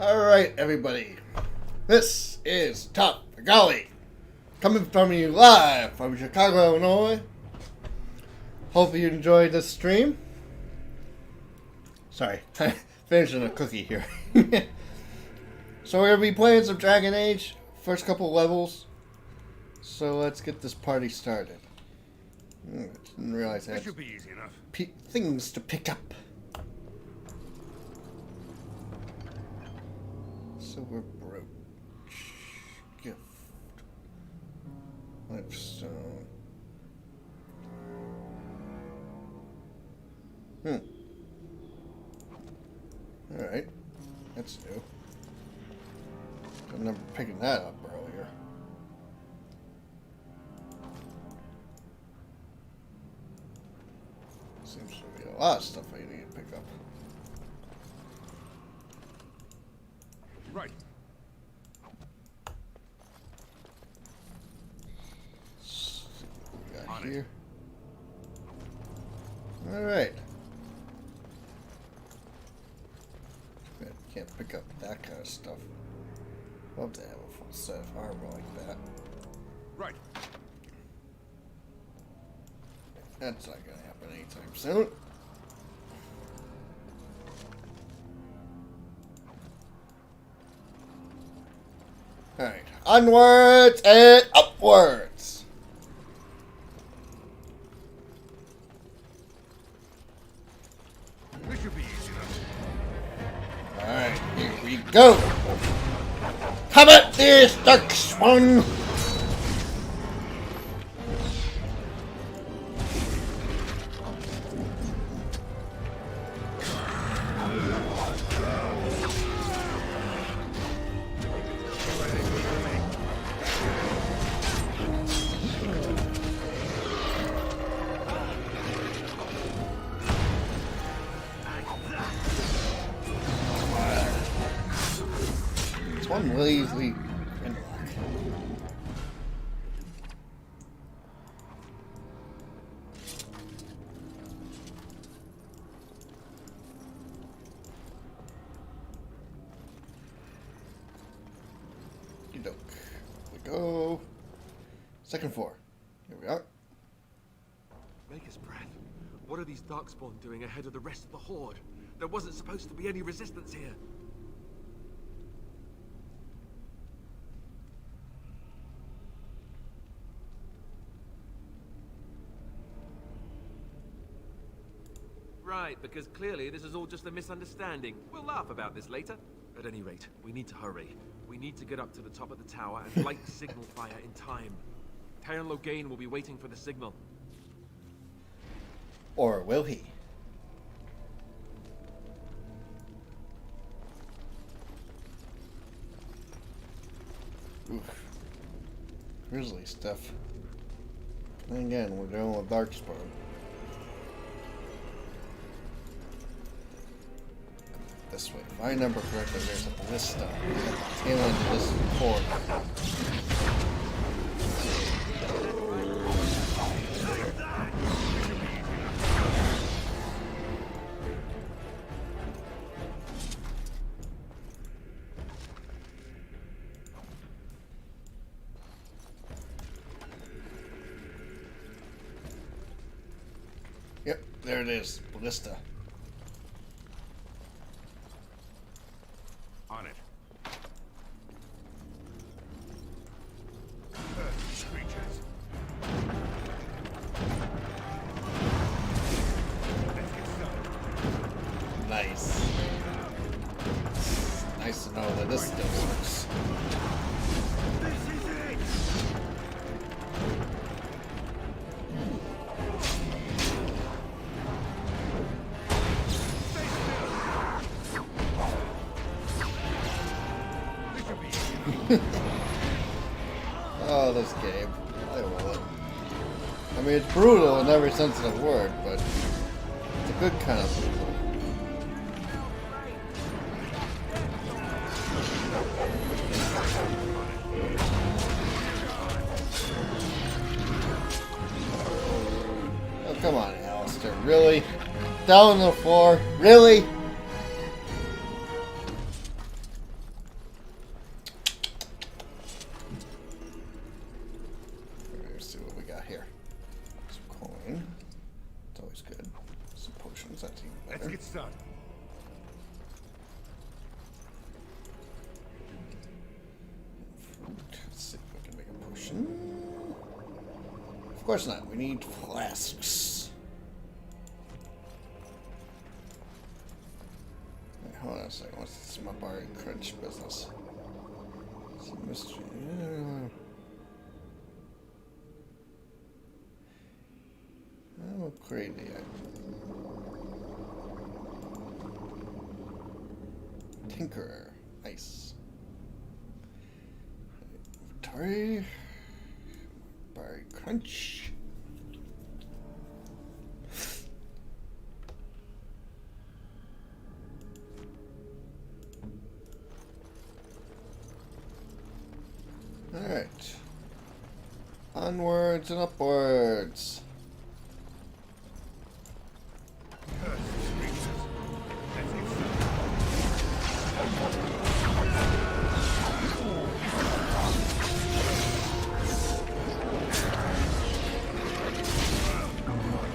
Alright, everybody. This is Top Golly, coming from you live from Chicago, Illinois. Hope you enjoyed this stream. Sorry, finishing a cookie here. So we're going to be playing some Dragon Age, first couple levels. So let's get this party started. Didn't realize I had should be easy enough. things to pick up. Silver brooch, gift, lifestone. Alright, that's new. I remember picking that up earlier. Seems to be a lot of stuff I need to pick up. Right. See what we got On it. here. Alright. Can't pick up that kind of stuff. Love to have a full set of armor like that. Right. That's not gonna happen anytime soon. Alright, onwards and upwards! This should be easy enough. Alright, here we go! Come at this, Dark Swan! This one lazy Grimlock. Okey-doke. Here we go. Second floor. Here we are. Maker's breath. What are these Darkspawn doing ahead of the rest of the Horde? There wasn't supposed to be any resistance here. Right, because clearly this is all just a misunderstanding. We'll laugh about this later. At any rate, we need to hurry. We need to get up to the top of the tower and light the signal fire in time. Taron Logain will be waiting for the signal. Or will he? Oof. Grizzly stuff. And again, we're dealing with Darkspawn. This way. If I remember correctly, there's a ballista at the tail end of this corridor. Yep, there it is. Ballista. On it. These creatures. Let's get started. Nice. Nice to know that this still works. This is it. Stay still. This should be easy. Oh, this game. I love it. I mean, it's brutal in every sense of the word, but it's a good kind of brutal. Really? Down on the floor? Really? Let's see what we got here. Some coin. It's always good. Some potions. That's even Let's better. get started. Let's see if we can make a potion. Of course not. We need flasks. Wait, hold on a second. What's this Mabari Crunch business? Some mystery. I will create the Tinkerer. Nice. Inventory. Barry Crunch. Alright. Onwards and upwards.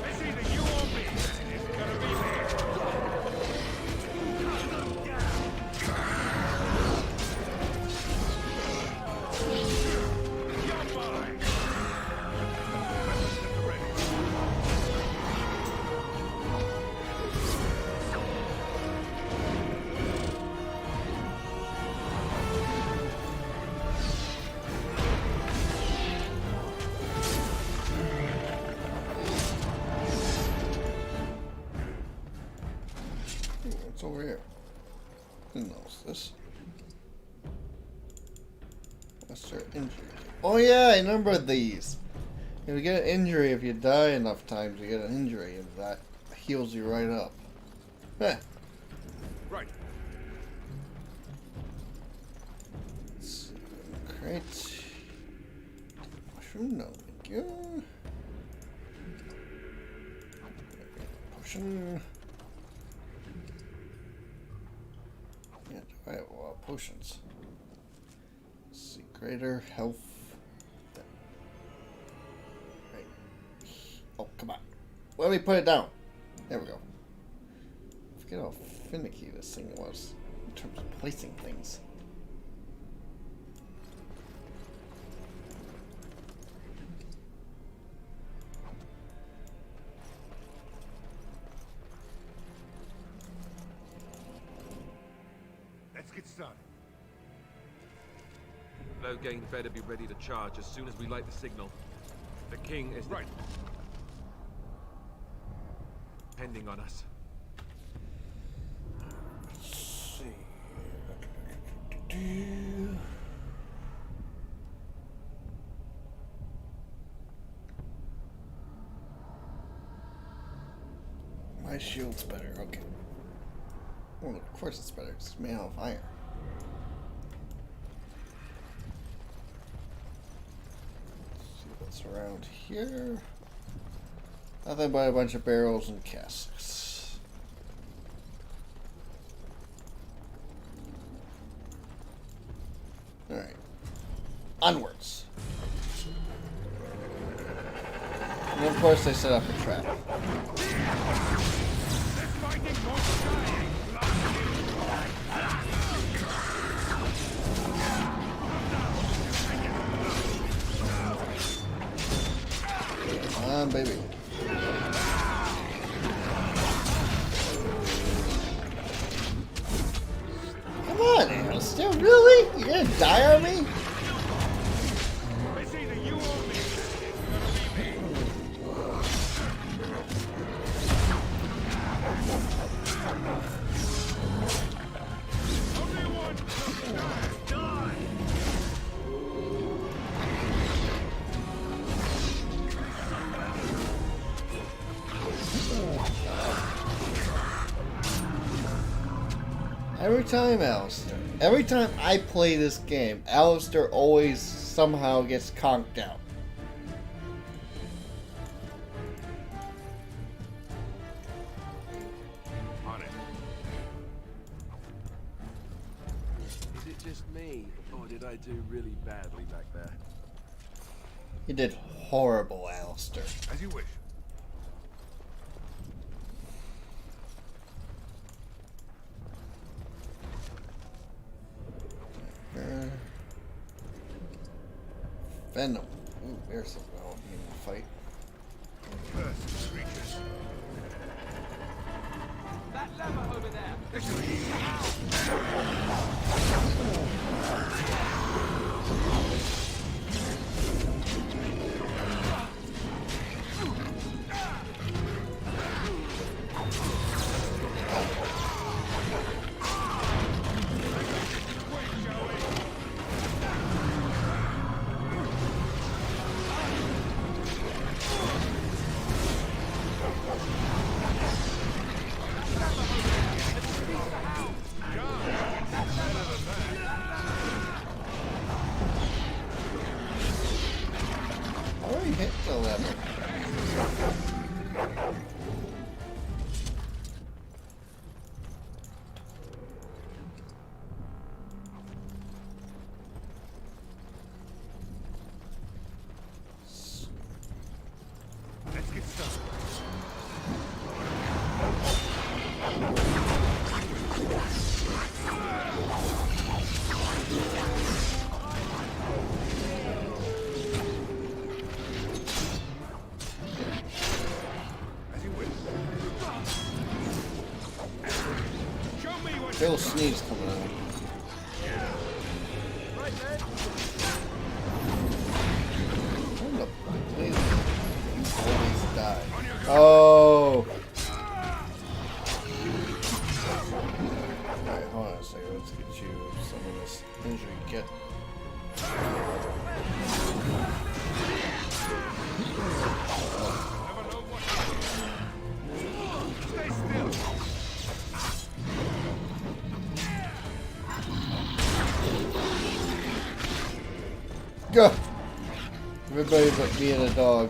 It's either you or me. It's gonna be me. You're mine. Ooh, what's over here? Didn't notice this. What's their injury? Oh yeah, I remember these. If you get an injury, if you die enough times, you get an injury, and that heals you right up. Heh. Right. Let's see. Crate. Mushroom, no thank you. Potion. Yeah, do I have a lot of potions? Let's see, greater health. Right. Oh, come on. Let me put it down. There we go. I forget how finicky this thing was in terms of placing things. Let's get started. Loghain better be ready to charge as soon as we light the signal. The king is Right. depending on us. Let's see. My shield's better, okay. Well, of course it's better, it's made out of iron. Let's see what's around here. Nothing but a bunch of barrels and casks. Alright. Onwards. And of course they set up a trap. This fighting won't die. Come on, baby. Come on, Alistair, really? You gonna die on me? It's either you or me. It's gonna be me. Only one. Die. Every time, Alistair. Every time I play this game, Alistair always somehow gets conked out. I do really badly back there? You did horrible, Alistair. As you wish. Venom. Ooh, there's a well-being fight. First creatures. That lever over there! This should be easy. I already hit the lever. Let's get started. As you wish. Show me what Bill Sneeze coming out. Right there! Hold up, please. You always die. Oh! Alright, hold on a second. Let's get you some of this injury kit. never know what stay still. Go! Everybody but me and a dog.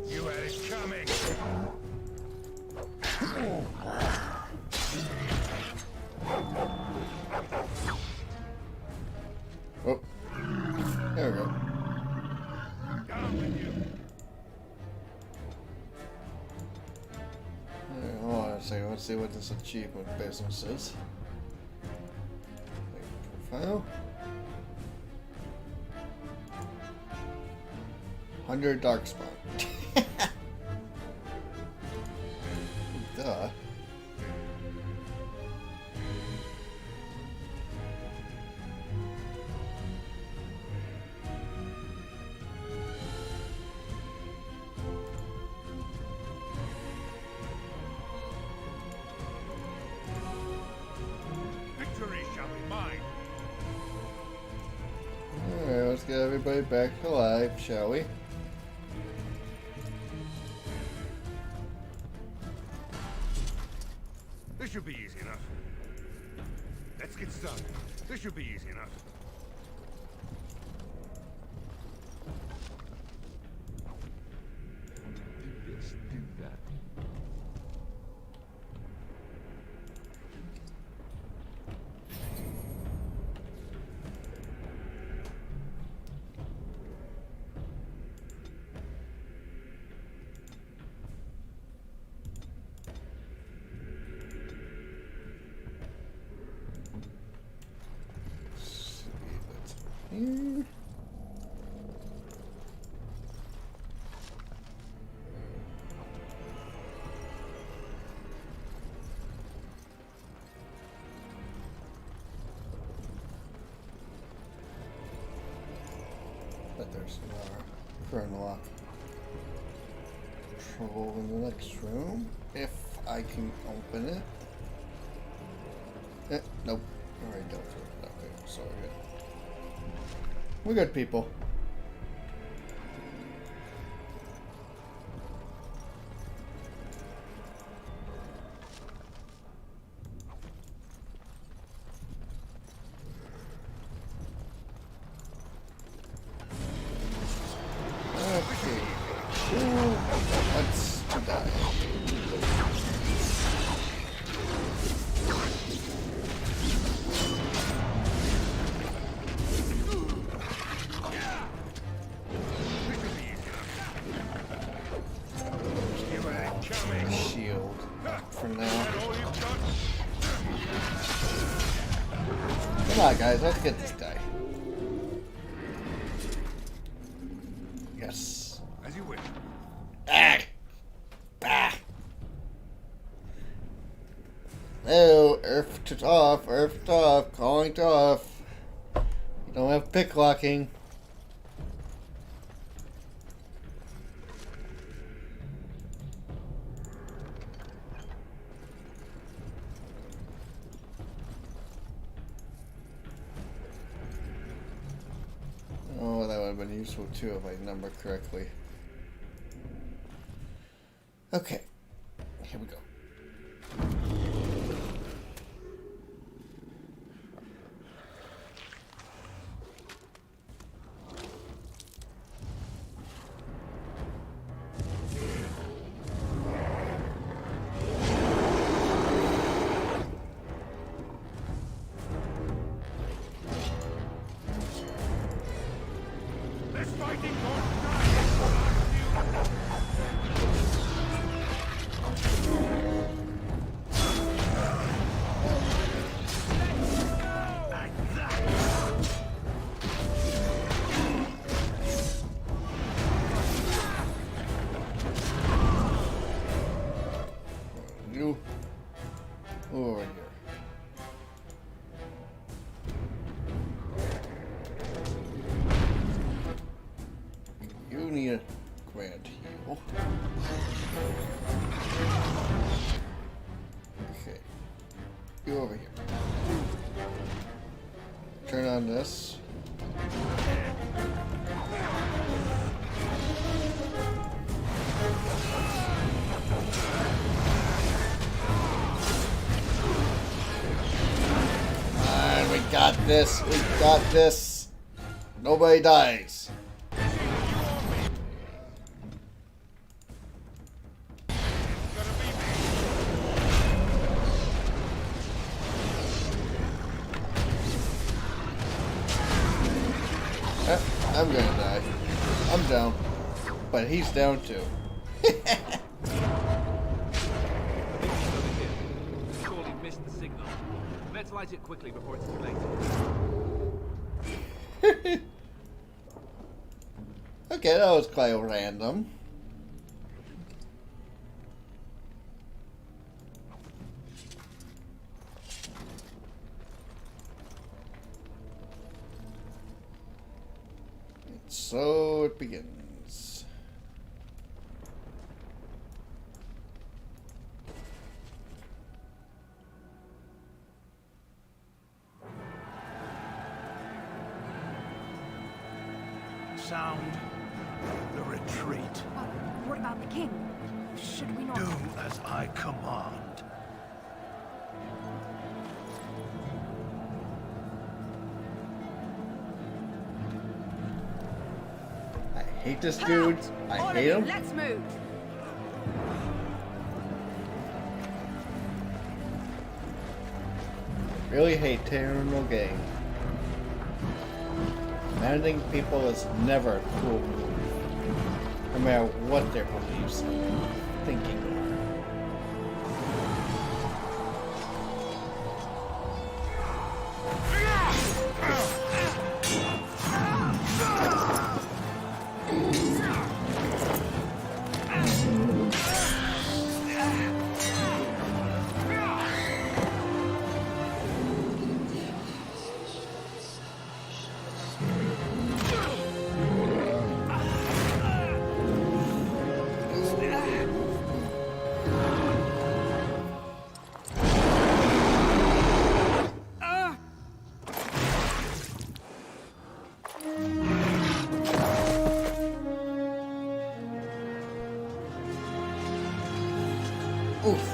You had it coming. Oh. There we go. Down with you. Alright, hold on a second. Let's see what this achievement business is. Profile. 100 Darkspawn. Duh. Victory shall be mine. Alright, let's get everybody back alive, shall we? This should be easy enough. Let's get started. This should be easy enough. Do this, do that. Here. But there's more current lock control in the next room if I can open it. Nope. Alright, don't do it. Okay, so we're good. We're good, people. Okay. Ooh, let's for now. That all you've got? Come on, guys, let's get this guy. Yes. As you wish. Ah! Ah! No, Earth to off, Earth to off, calling to off. You don't have pick locking. Oh, that would have been useful too if I number correctly. Okay, here we go. This fighting won't You over here. You need a grand heal. Okay. You over here. Turn on this. We got this. We got this. Nobody dies. I'm gonna die. I'm down. But he's down too. Surely missed the signal. Let's light it quickly before it's too late. Okay, that was quite random. So it begins. Sound the retreat. What about the king? Should we not... Do as I command. I hate this Come dude. out! I All of hate you, him. Let's move. Really hate Tyranno game. Managing people is never a cool move. No matter what their beliefs and thinking are. Oof.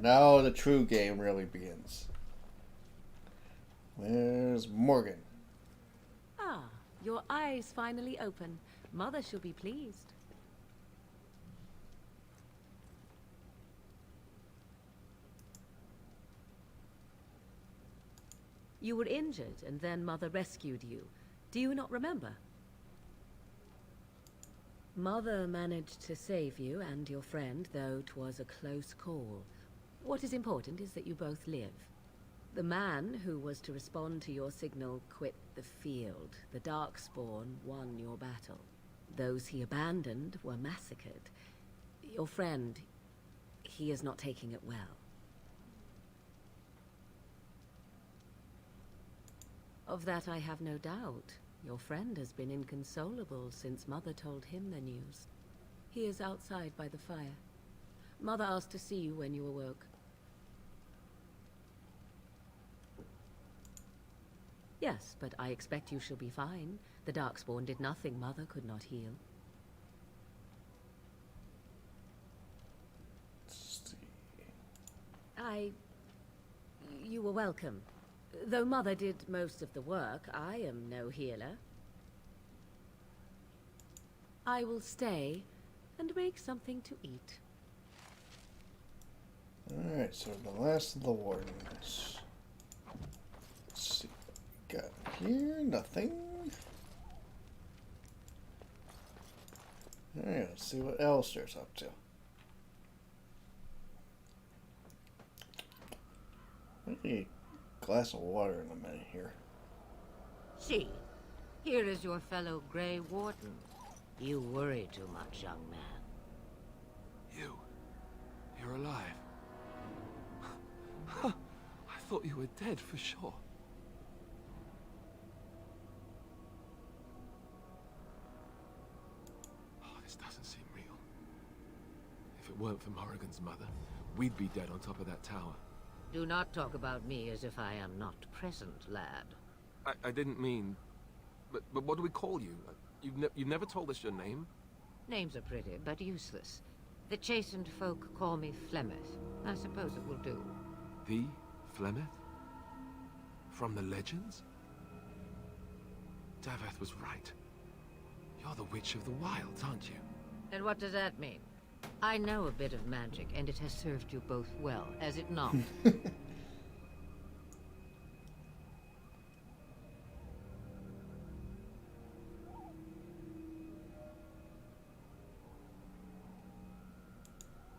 now the true game really begins. Where's Morgan? Ah, your eyes finally open. Mother shall be pleased. You were injured, and then Mother rescued you. Do you not remember? Mother managed to save you and your friend, though 'twas a close call. What is important is that you both live. The man who was to respond to your signal quit the field. The Darkspawn won your battle. Those he abandoned were massacred. Your friend, he is not taking it well. Of that I have no doubt. Your friend has been inconsolable since Mother told him the news. He is outside by the fire. Mother asked to see you when you awoke. Yes, but I expect you shall be fine. The Darkspawn did nothing Mother could not heal. You were welcome. Though Mother did most of the work, I am no healer. I will stay and make something to eat. Alright, so the last of the wardens. Let's see what we got here. Nothing. Alright, let's see what Alistair's up to. I need a glass of water in a minute here. See, here is your fellow Grey Warden. You worry too much, young man. You're alive. I thought you were dead for sure. Oh, this doesn't seem real. If it weren't for Morrigan's mother, we'd be dead on top of that tower. Do not talk about me as if I am not present, lad. I didn't mean... But what do we call you? You've never told us your name? Names are pretty, but useless. The chastened folk call me Flemeth. I suppose it will do. The Flemeth? From the legends? Daveth was right. You're the Witch of the Wilds, aren't you? And what does that mean? I know a bit of magic, and it has served you both well, has it not?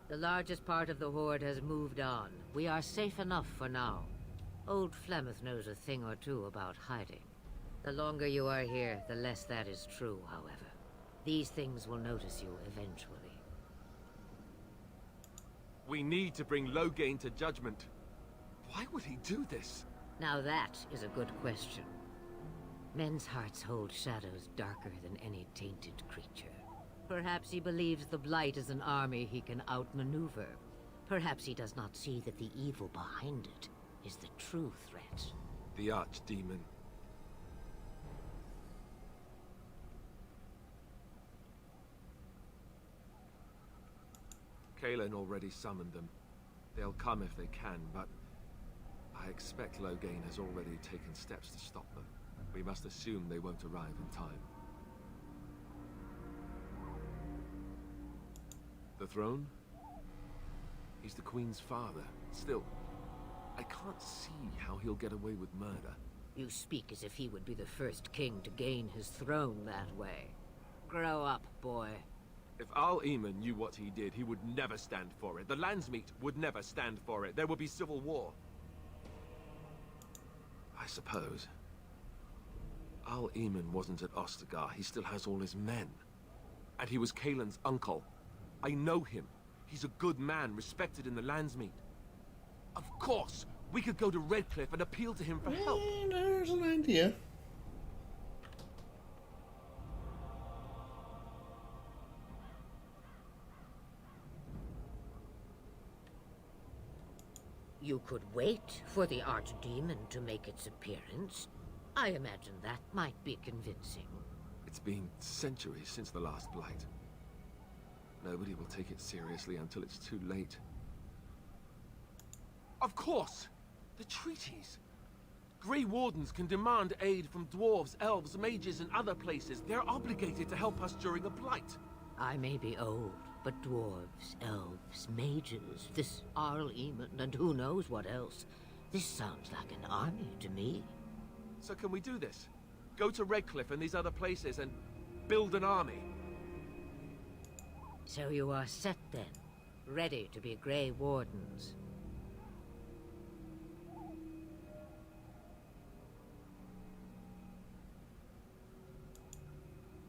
The largest part of the Horde has moved on. We are safe enough for now. Old Flemeth knows a thing or two about hiding. The longer you are here, the less that is true, however. These things will notice you eventually. We need to bring Loghain to judgment. Why would he do this? Now that is a good question. Men's hearts hold shadows darker than any tainted creature. Perhaps he believes the Blight is an army he can outmaneuver. Perhaps he does not see that the evil behind it is the true threat. The Archdemon. Kaelin already summoned them. They'll come if they can, but I expect Loghain has already taken steps to stop them. We must assume they won't arrive in time. The throne? He's the Queen's father. Still, I can't see how he'll get away with murder. You speak as if he would be the first king to gain his throne that way. Grow up, boy. If Al Eamon knew what he did, he would never stand for it. The Landsmeet would never stand for it. There would be civil war. I suppose. Al Eamon wasn't at Ostagar. He still has all his men. And he was Kaelin's uncle. I know him. He's a good man, respected in the Landsmeet. Of course, we could go to Redcliffe and appeal to him for help. There's an idea. You could wait for the Archdemon to make its appearance. I imagine that might be convincing. It's been centuries since the last Blight. Nobody will take it seriously until it's too late. Of course! The treaties! Grey Wardens can demand aid from dwarves, elves, mages, and other places. They're obligated to help us during a blight. I may be old, but dwarves, elves, mages, this Arl Eamon, and who knows what else. This sounds like an army to me. So can we do this? Go to Redcliffe and these other places and build an army? So you are set then, ready to be Grey Wardens.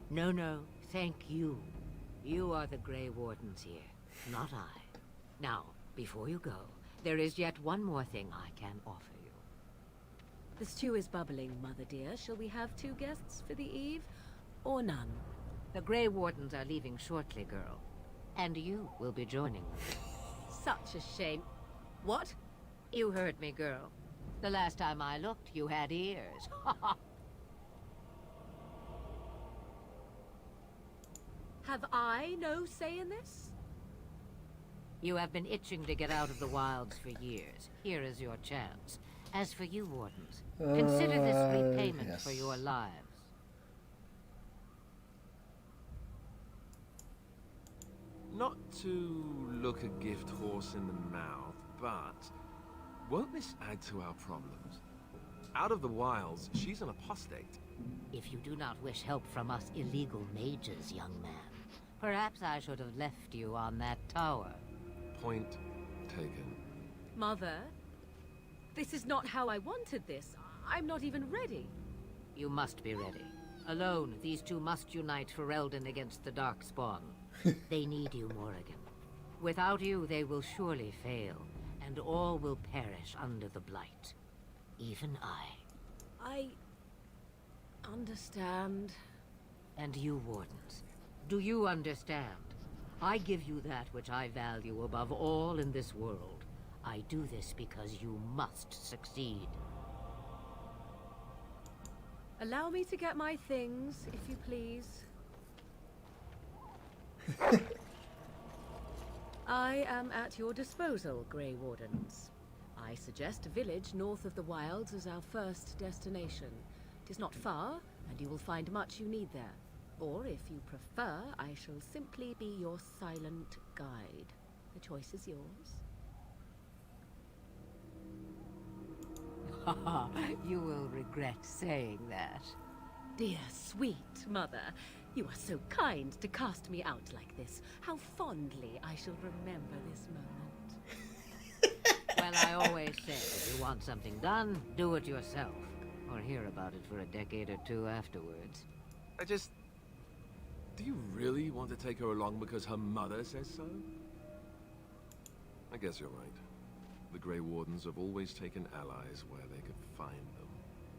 No, no, thank you. You are the Grey Wardens here, not I. Now, before you go, there is yet one more thing I can offer you. The stew is bubbling, Mother dear. Shall we have 2 guests for the eve, or none? The Grey Wardens are leaving shortly, girl. And you will be joining them. Such a shame. What? You heard me, girl. The last time I looked, you had ears. Have I no say in this? You have been itching to get out of the wilds for years. Here is your chance. As for you, Wardens, consider this repayment yes. for your lives. Not to look a gift horse in the mouth, but won't this add to our problems? Out of the wilds, she's an apostate. If you do not wish help from us illegal mages, young man, perhaps I should have left you on that tower. Point taken. Mother, this is not how I wanted this. I'm not even ready. You must be ready. Alone, these two must unite Ferelden against the Darkspawn. They need you, Morrigan. Without you, they will surely fail, and all will perish under the Blight. Even I. Understand. And you, Wardens, do you understand? I give you that which I value above all in this world. I do this because you must succeed. Allow me to get my things, if you please. I am at your disposal, Grey Wardens. I suggest a village north of the wilds as our first destination. It is not far, and you will find much you need there. Or, if you prefer, I shall simply be your silent guide. The choice is yours. You will regret saying that. Dear, sweet mother, you are so kind to cast me out like this. How fondly I shall remember this moment. Well, I always say, if you want something done, do it yourself. Or hear about it for a decade or two afterwards. Do you really want to take her along because her mother says so? I guess you're right. The Grey Wardens have always taken allies where they could find them.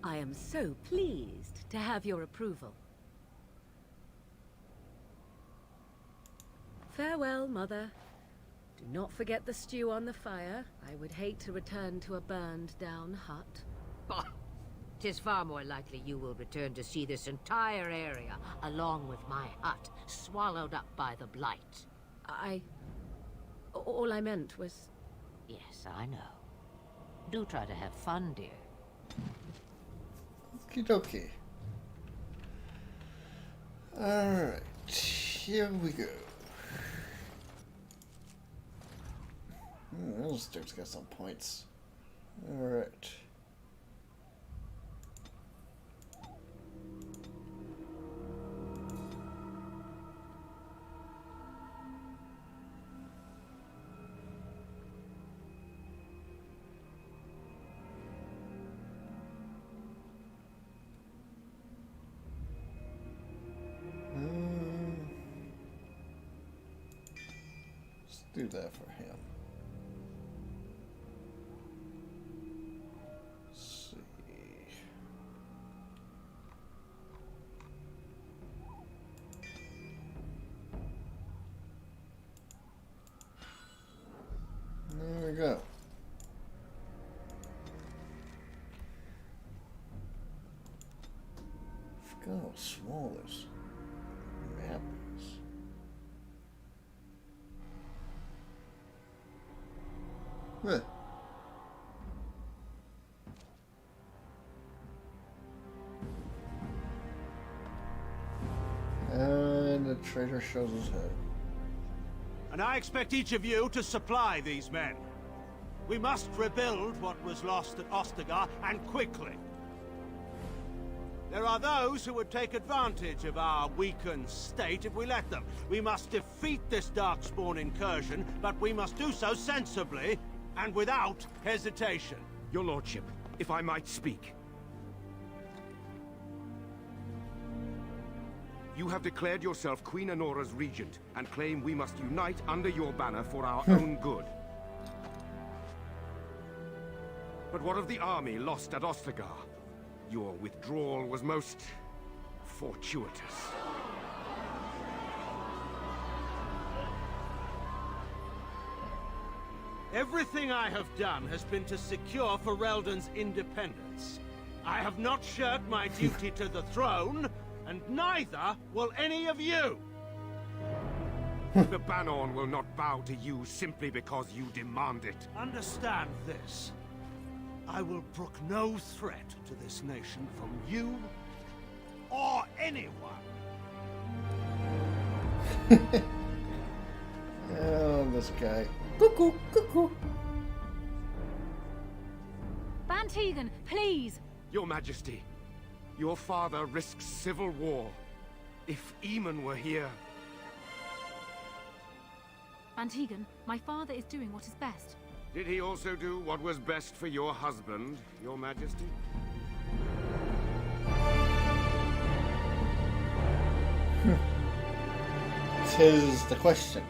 I am so pleased to have your approval. Farewell, Mother. Do not forget the stew on the fire. I would hate to return to a burned-down hut. Bah! 'Tis far more likely you will return to see this entire area, along with my hut, swallowed up by the Blight. All I meant was... Yes, I know. Do try to have fun, dear. Okie dokie. Alright, here we go. Those dudes got some points. Alright. Let's do that for him. Let's see. There we go. Forgot how small this map is. Huh. Traitor shows his head. And I expect each of you to supply these men. We must rebuild what was lost at Ostagar, and quickly. There are those who would take advantage of our weakened state if we let them. We must defeat this Darkspawn incursion, but we must do so sensibly and without hesitation. Your lordship, if I might speak. You have declared yourself Queen Anora's regent, and claim we must unite under your banner for our own good. But what of the army lost at Ostagar? Your withdrawal was most fortuitous. Everything I have done has been to secure Ferelden's independence. I have not shirked my duty to the throne, and neither will any of you! The Banorn will not bow to you simply because you demand it. Understand this. I will brook no threat to this nation from you or anyone. Oh, this guy. Cuckoo, cuckoo. Van Tegan, please! Your Majesty, your father risks civil war. If Eamon were here... Van Tegan, my father is doing what is best. Did he also do what was best for your husband, your Majesty? Tis the question.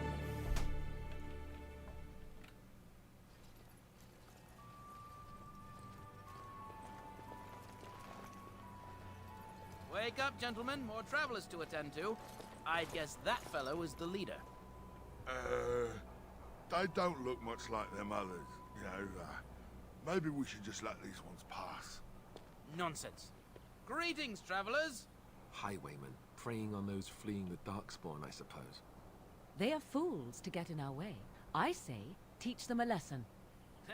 Wake up, gentlemen. More travelers to attend to. I'd guess that fellow is the leader. They don't look much like them others, you know. Maybe we should just let these ones pass. Nonsense. Greetings, travelers. Highwaymen, preying on those fleeing the Darkspawn, I suppose. They are fools to get in our way. I say, teach them a lesson.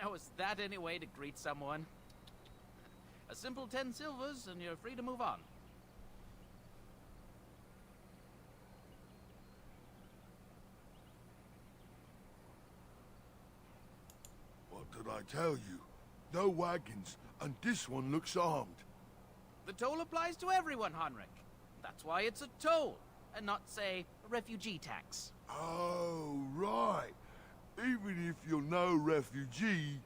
Now, is that any way to greet someone? A simple 10 silvers, and you're free to move on. What did I tell you? No wagons, and this one looks armed. The toll applies to everyone, Henrik. That's why it's a toll, and not, say, a refugee tax. Oh, right. Even if you're no refugee,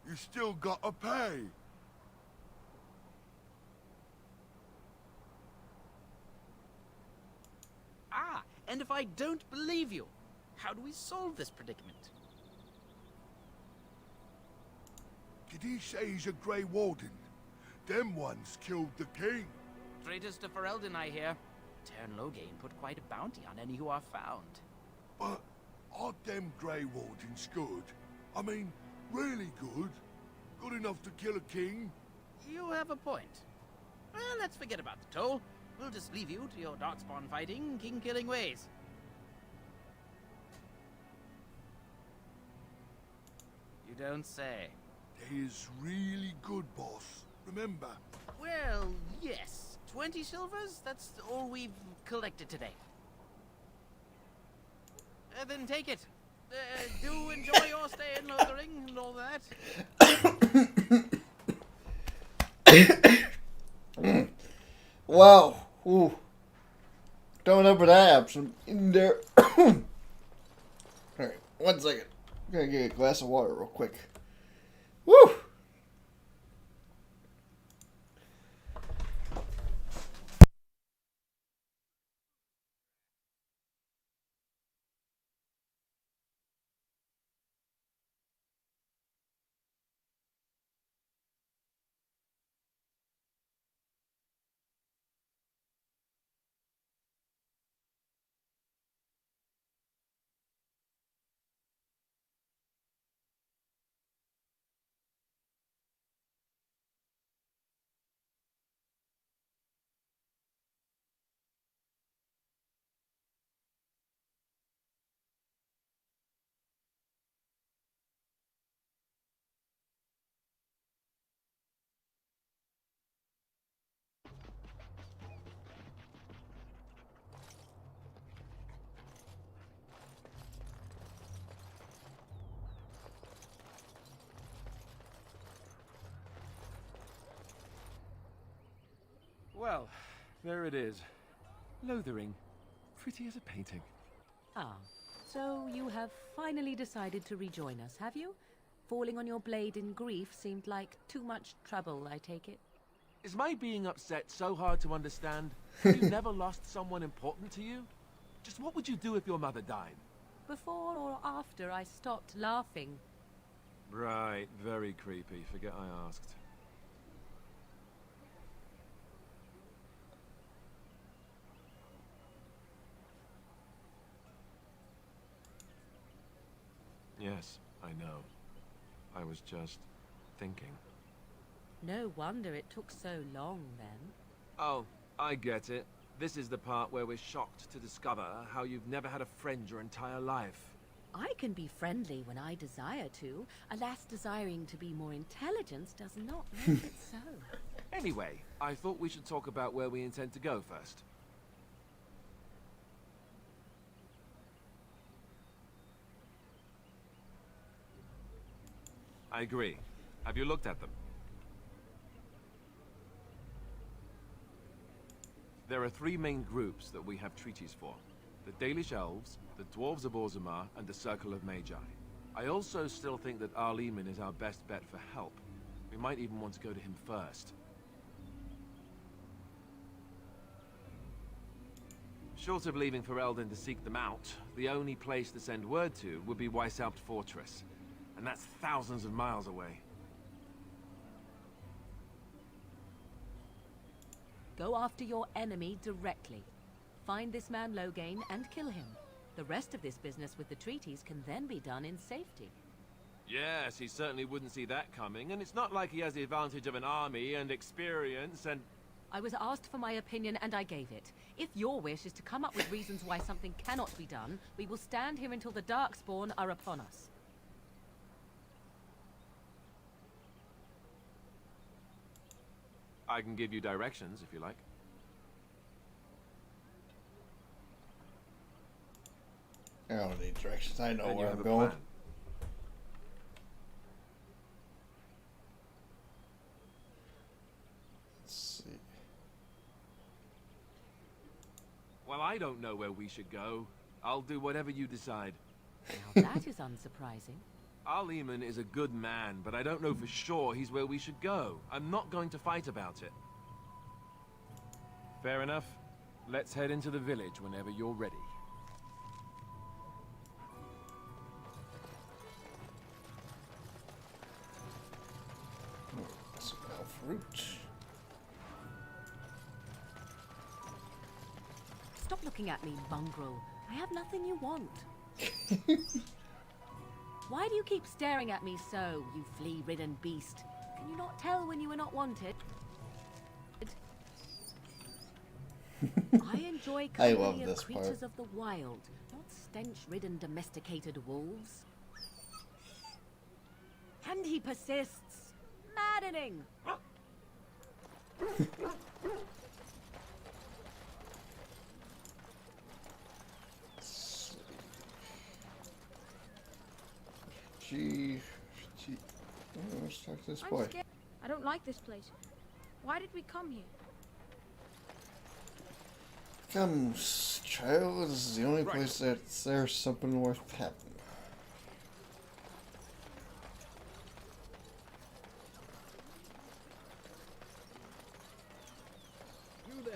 you still gotta pay. Ah, and if I don't believe you, how do we solve this predicament? Did he say he's a Grey Warden? Them ones killed the king. Traitors to Ferelden, I hear. Teyrn Loghain put quite a bounty on any who are found. But are them Grey Wardens good? I mean, really good? Good enough to kill a king? You have a point. Well, let's forget about the toll. We'll just leave you to your Darkspawn fighting, king-killing ways. You don't say. They is really good, boss. Remember? Well, yes. 20 silvers? That's all we've collected today. Then take it. Do enjoy your stay in Lothering and all that. Wow. Ooh. Don't remember that option in there. Alright, 1 second. I'm gonna get a glass of water real quick. Woo! Well, there it is. Lothering. Pretty as a painting. Ah, so you have finally decided to rejoin us, have you? Falling on your blade in grief seemed like too much trouble, I take it. Is my being upset so hard to understand? Have you never lost someone important to you? Just what would you do if your mother died? Before or after I stopped laughing? Right, very creepy. Forget I asked. Yes, I know. I was just thinking. No wonder it took so long, then. Oh, I get it. This is the part where we're shocked to discover how you've never had a friend your entire life. I can be friendly when I desire to. Alas, desiring to be more intelligent does not make it so. Anyway, I thought we should talk about where we intend to go first. I agree. Have you looked at them? There are 3 main groups that we have treaties for. The Dalish Elves, the Dwarves of Orzammar, and the Circle of Magi. I also still think that Arleman is our best bet for help. We might even want to go to him first. Short of leaving Ferelden to seek them out, the only place to send word to would be Weishaupt Fortress. And that's thousands of miles away. Go after your enemy directly. Find this man Loghain and kill him. The rest of this business with the treaties can then be done in safety. Yes, he certainly wouldn't see that coming, and it's not like he has the advantage of an army and experience and... I was asked for my opinion and I gave it. If your wish is to come up with reasons why something cannot be done, we will stand here until the Darkspawn are upon us. I can give you directions, if you like. I don't need directions. I know Then you where have I'm a going. plan. Let's see. Well, I don't know where we should go. I'll do whatever you decide. Now that is unsurprising. Arleman is a good man, but I don't know for sure he's where we should go. I'm not going to fight about it. Fair enough. Let's head into the village whenever you're ready. Some fruit. Stop looking at me, mongrel. I have nothing you want. Why do you keep staring at me so, you flea-ridden beast? Can you not tell when you are not wanted? I enjoy I company love of this creatures part. of the wild, not stench-ridden domesticated wolves. And he persists. Maddening! G. Let's talk to this I'm boy. scared. I don't like this place. Why did we come here? Come, child. This is the only Right. place that's there's something worth having. You there.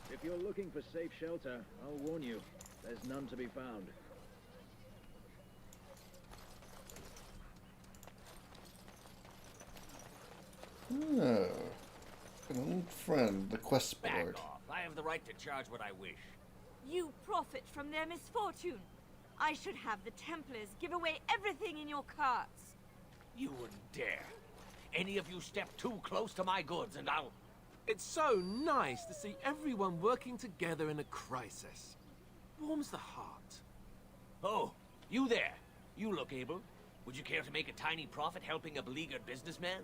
If you're looking for safe shelter, I'll warn you, there's none to be found. Oh, an old friend, the quest Back board. off. I have the right to charge what I wish. You profit from their misfortune. I should have the Templars give away everything in your carts. You wouldn't dare. Any of you step too close to my goods and I'll... It's so nice to see everyone working together in a crisis. Warms the heart. Oh, you there. You look able. Would you care to make a tiny profit helping a beleaguered businessman?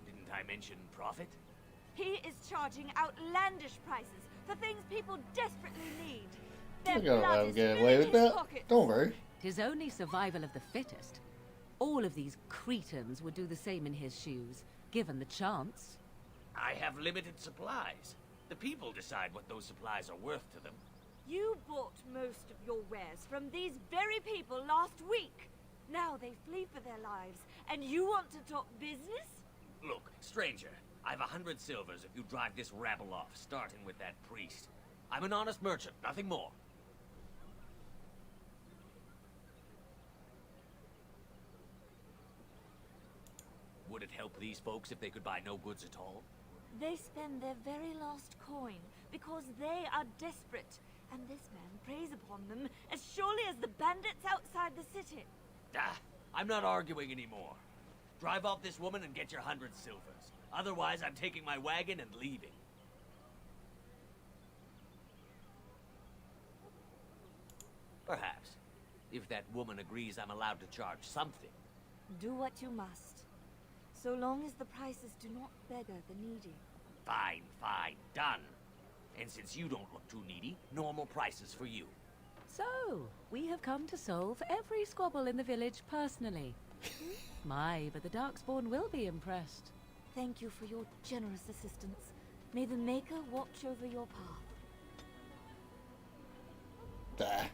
Didn't I mention profit? He is charging outlandish prices for things people desperately need. We're Their gonna let blood him is get away filling with his that. pockets. Don't worry. 'Tis only survival of the fittest. All of these cretins would do the same in his shoes, given the chance. I have limited supplies. The people decide what those supplies are worth to them. You bought most of your wares from these very people last week. Now they flee for their lives, and you want to talk business? Look, stranger, I've 100 silvers if you drive this rabble off, starting with that priest. I'm an honest merchant, nothing more. Would it help these folks if they could buy no goods at all? They spend their very last coin because they are desperate, and this man preys upon them as surely as the bandits outside the city. Ah, I'm not arguing anymore. Drive off this woman and get your 100 silvers. Otherwise, I'm taking my wagon and leaving. Perhaps. If that woman agrees I'm allowed to charge something. Do what you must, so long as the prices do not beggar the needy. Fine, fine, done. And since you don't look too needy, normal prices for you. So, we have come to solve every squabble in the village personally. My, but the Darkspawn will be impressed. Thank you for your generous assistance. May the Maker watch over your path.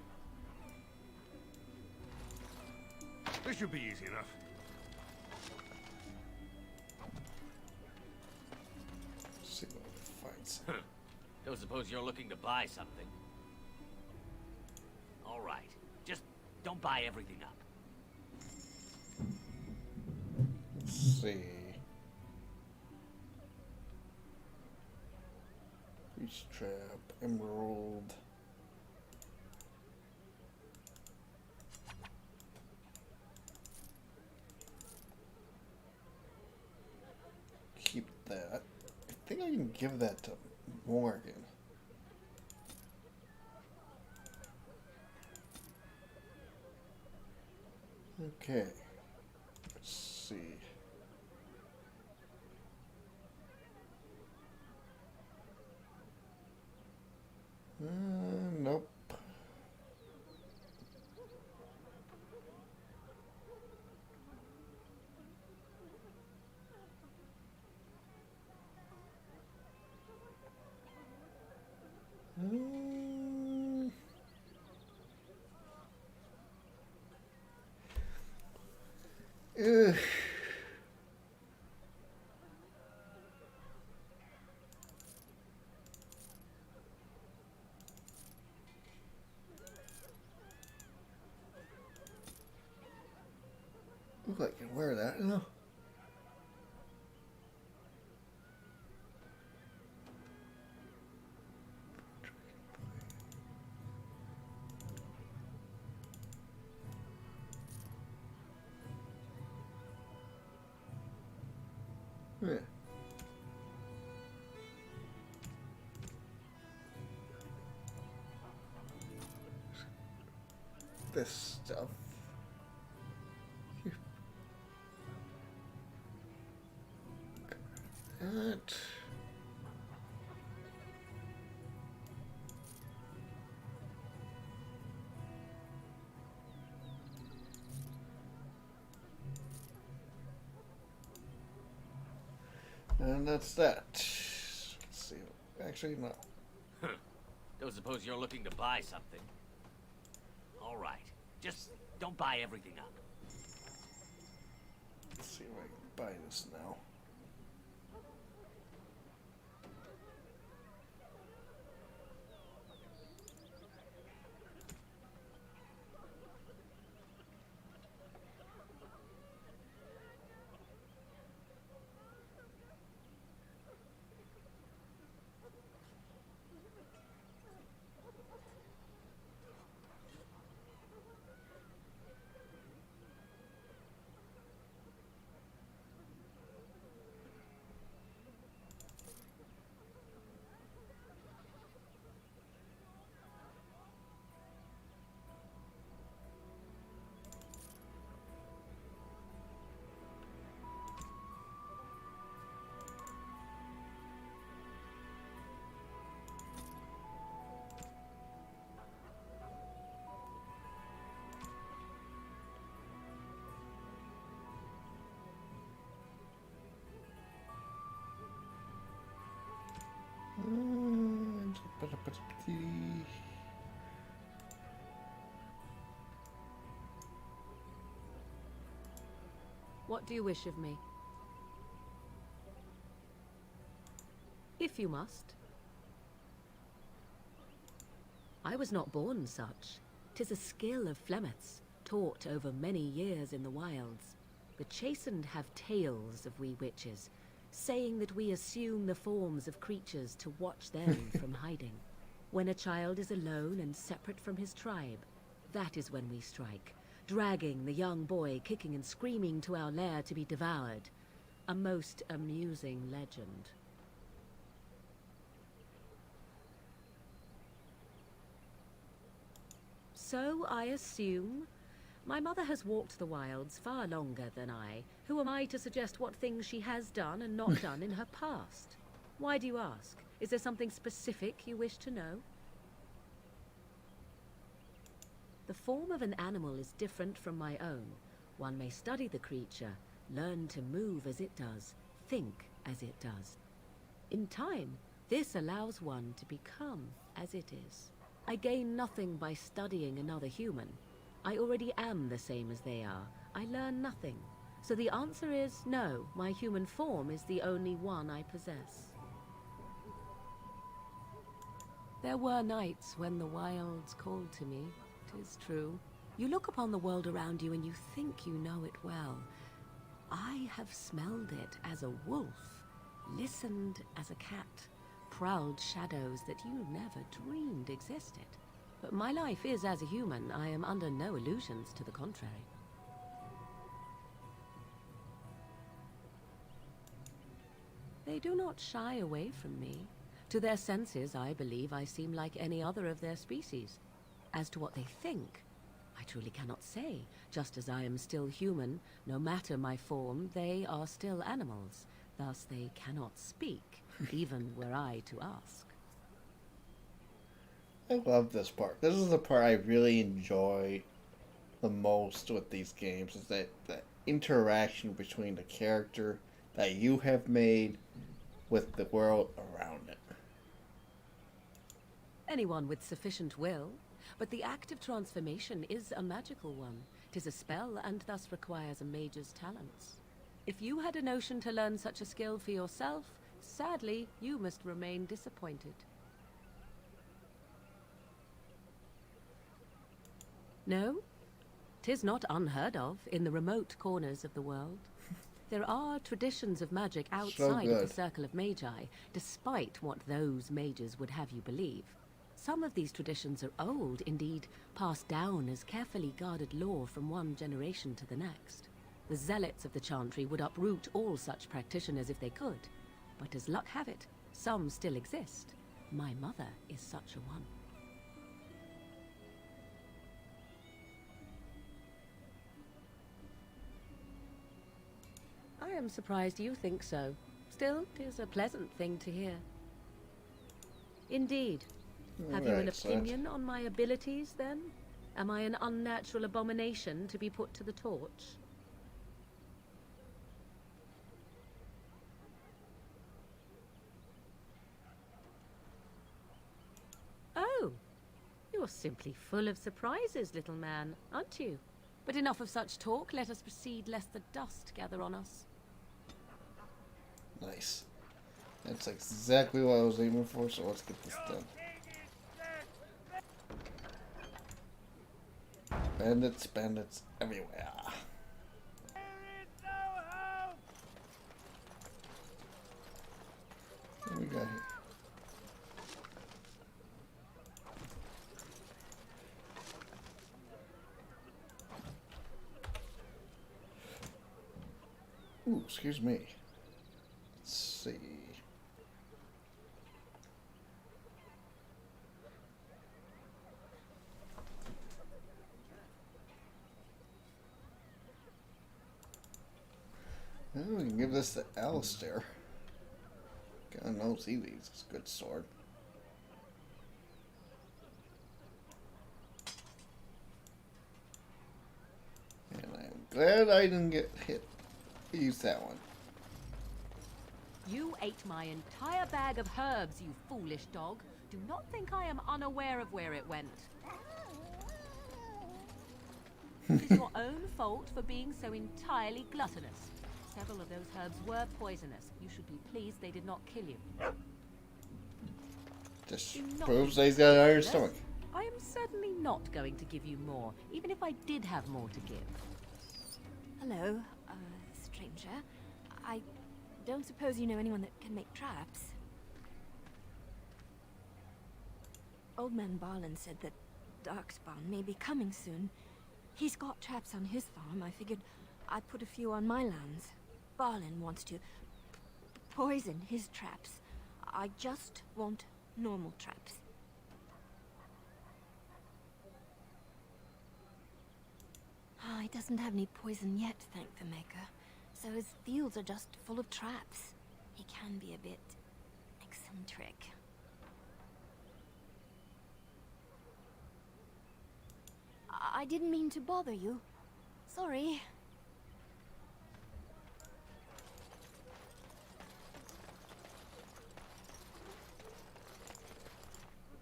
This should be easy enough. See what it finds. Don't suppose you're looking to buy something. All right. Just don't buy everything up. Let's see. Beach trap, emerald. Keep that. I think I can give that to Morgan. Okay. Let's see. Nope. Ugh. Look like I can wear that, you know? Yeah. This stuff. That. And that's that. Let's see. Actually, no. Don't suppose you're looking to buy something. All right. Just don't buy everything up. Let's see if I can buy this now. What do you wish of me? If you must. I was not born such. 'Tis a skill of Flemeth's, taught over many years in the wilds. The chastened have tales of we witches, saying that we assume the forms of creatures to watch them from hiding. When a child is alone and separate from his tribe, that is when we strike, dragging the young boy kicking and screaming to our lair to be devoured. A most amusing legend. So I assume. My mother has walked the wilds far longer than I. Who am I to suggest what things she has done and not done in her past? Why do you ask? Is there something specific you wish to know? The form of an animal is different from my own. One may study the creature, learn to move as it does, think as it does. In time, this allows one to become as it is. I gain nothing by studying another human. I already am the same as they are. I learn nothing. So the answer is no, my human form is the only one I possess. There were nights when the wilds called to me, 'tis true. You look upon the world around you and you think you know it well. I have smelled it as a wolf, listened as a cat, prowled shadows that you never dreamed existed. But my life is as a human. I am under no illusions to the contrary. They do not shy away from me. To their senses, I believe I seem like any other of their species. As to what they think, I truly cannot say. Just as I am still human, no matter my form, they are still animals. Thus they cannot speak, even were I to ask. I love this part. This is the part I really enjoy the most with these games, is that interaction between the character that you have made with the world around it. Anyone with sufficient will, but the act of transformation is a magical one. 'Tis a spell and thus requires a mage's talents. If you had a notion to learn such a skill for yourself, sadly, you must remain disappointed. No, 'tis not unheard of in the remote corners of the world. There are traditions of magic outside of the circle of magi, despite what those mages would have you believe. Some of these traditions are old, indeed, passed down as carefully guarded lore from one generation to the next. The zealots of the Chantry would uproot all such practitioners if they could. But as luck have it, some still exist. My mother is such a one. I am surprised you think so. Still, 'tis a pleasant thing to hear. Indeed. Have you an opinion on my abilities, then? Am I an unnatural abomination to be put to the torch? Oh, you're simply full of surprises, little man, aren't you? But enough of such talk. Let us proceed, lest the dust gather on us. Nice. That's exactly what I was aiming for, so let's get this done. Bandits everywhere. What do we got here? Ooh, excuse me. Let's see. Well, we can give this to Alistair. God knows he needs this good sword. And I'm glad I didn't get hit. Use that one. You ate my entire bag of herbs, you foolish dog. Do not think I am unaware of where it went. It is your own fault for being so entirely gluttonous. Several of those herbs were poisonous. You should be pleased they did not kill you. Just proves he's got an iron stomach. I am certainly not going to give you more, even if I did have more to give. Hello, stranger. I don't suppose you know anyone that can make traps? Old man Barlin said that Darkspawn may be coming soon. He's got traps on his farm. I figured I'd put a few on my lands. Barlin wants to poison his traps. I just want normal traps. He doesn't have any poison yet, thank the Maker. So his fields are just full of traps. He can be a bit eccentric. I didn't mean to bother you. Sorry.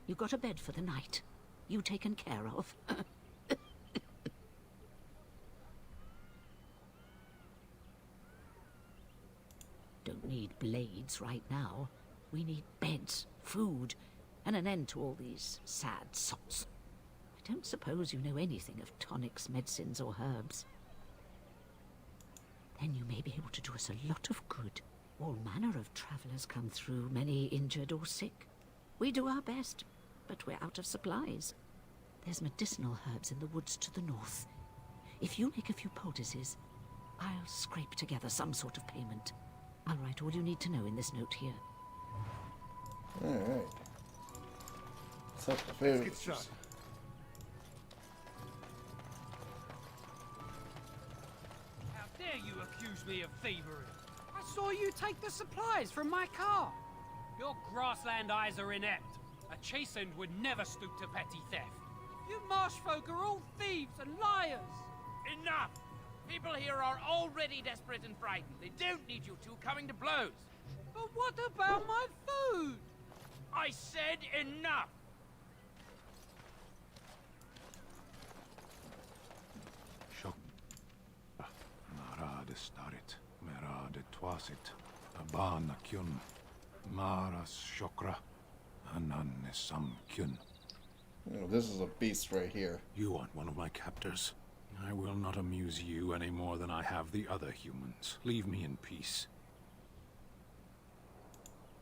You got a bed for the night. You taken care of. Don't need blades right now. We need beds, food, and an end to all these sad sots. I don't suppose you know anything of tonics, medicines, or herbs. Then you may be able to do us a lot of good. All manner of travelers come through, many injured or sick. We do our best, but we're out of supplies. There's medicinal herbs in the woods to the north. If you make a few poultices, I'll scrape together some sort of payment. I'll write all you need to know in this note here. Alright. Let's get started. How dare you accuse me of thievery? I saw you take the supplies from my car. Your grassland eyes are inept. A chastened would never stoop to petty theft. You marsh folk are all thieves and liars. Enough! People here are already desperate and frightened. They don't need you two coming to blows. But what about my food? I said enough! Mara de starit, mera de twasit, abana kyun, maras shokra, anan sam kyun. Oh, this is a beast right here. You aren't one of my captors. I will not amuse you any more than I have the other humans. Leave me in peace.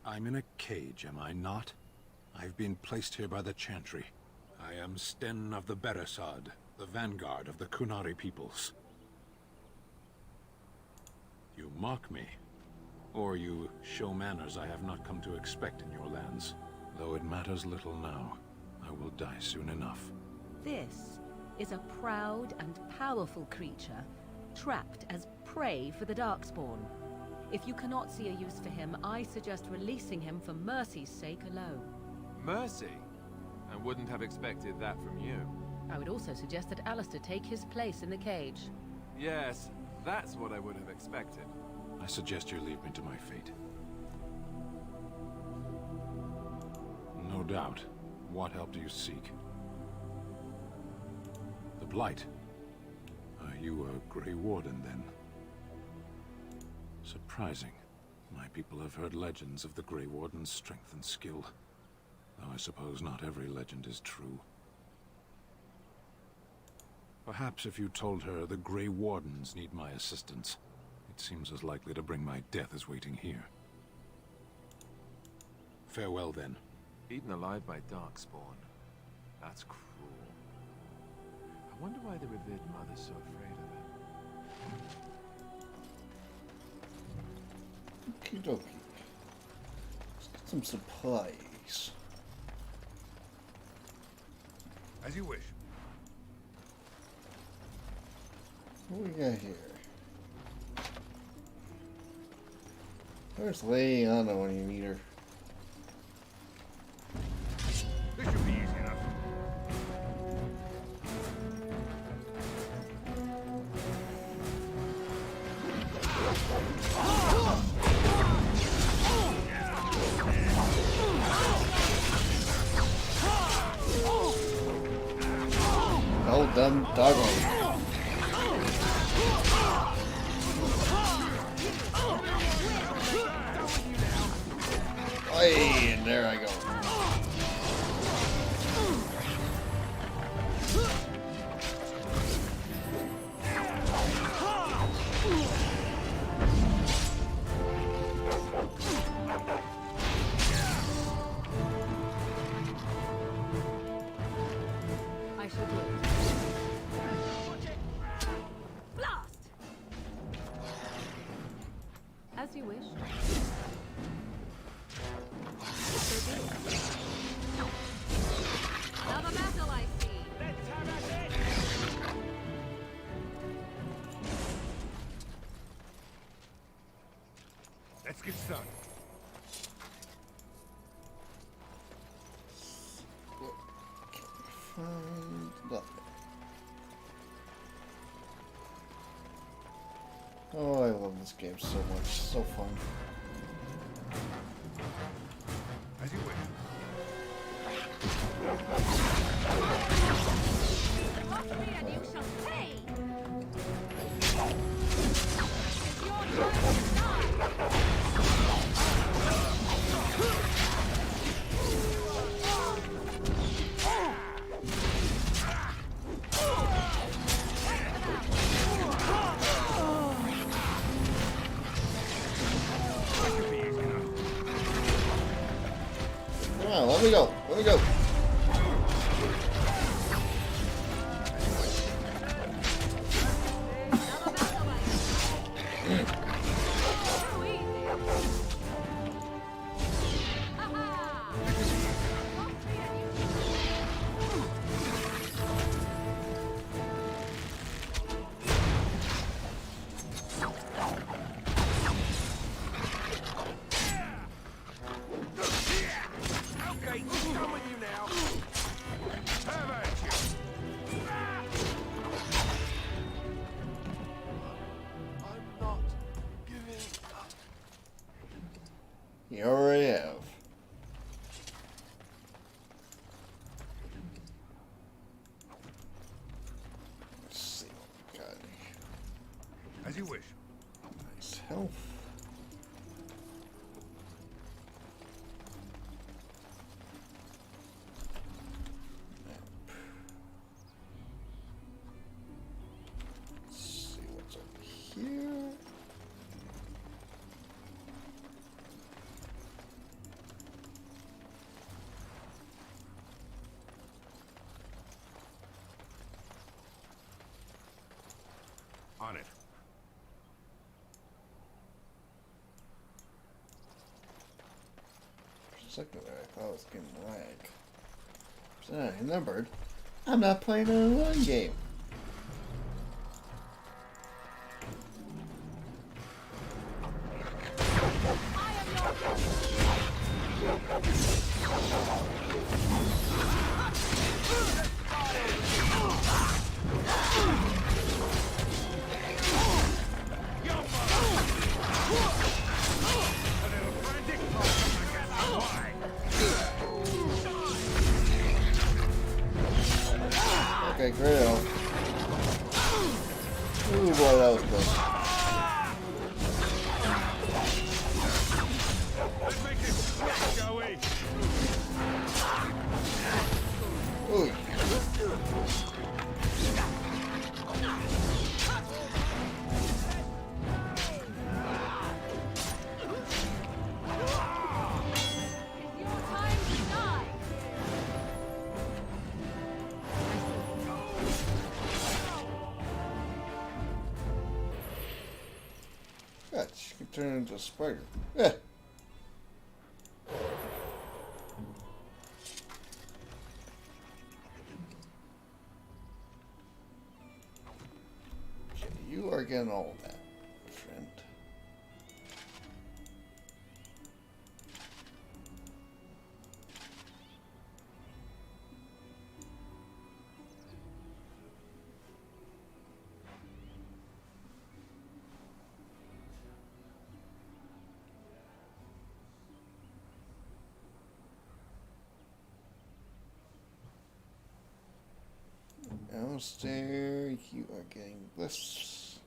I'm in a cage, am I not? I've been placed here by the Chantry. I am Sten of the Beresad, the vanguard of the Kunari peoples. You mock me, or you show manners I have not come to expect in your lands. Though it matters little now, I will die soon enough. This is a proud and powerful creature, trapped as prey for the Darkspawn. If you cannot see a use for him, I suggest releasing him for mercy's sake alone. Mercy? I wouldn't have expected that from you. I would also suggest that Alistair take his place in the cage. Yes, that's what I would have expected. I suggest you leave me to my fate. No doubt. What help do you seek? The Blight. Are you a Grey Warden, then? Surprising. My people have heard legends of the Grey Warden's strength and skill. Though I suppose not every legend is true. Perhaps if you told her the Grey Wardens need my assistance, it seems as likely to bring my death as waiting here. Farewell, then. Eaten alive by Darkspawn. That's cruel. I wonder why the revered mother's so afraid of her. Okie dokie. Let's get some supplies. As you wish. What we got here? Where's Lady Anna when you need her? This should be easy enough. Oh, them doggone. Hey, and there I go. I should look. Blast! As you wish. Another battle, I see. Let's have at it! Let's get started. Find nothing. Oh, I love this game so much. So fun. As you wish. Watch me and you shall pay! It's your turn to die! Come on, let me go. Let me go. Okay, done with you now. Have at you. I'm not giving up. You already have. Let's see what we got here. As you wish. Nice health. Let's see what's over here. On it. For a second there, I thought I was getting lag. So then I remembered, I'm not playing an online game. Okay, great health. Ooh boy, that was close. Let's make this quick, shall we? Ooh. God, she could turn into a spider. Yeah. Okay, you are getting all of that, friend. Alistair, you are getting this.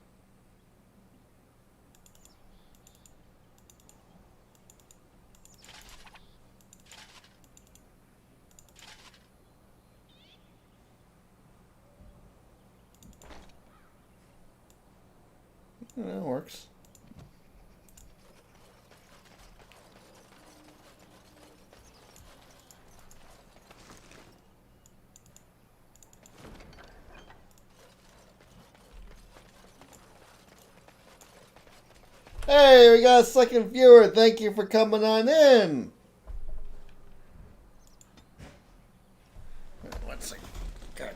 That works. Hey, we got a second viewer. Thank you for coming on in. One second. God,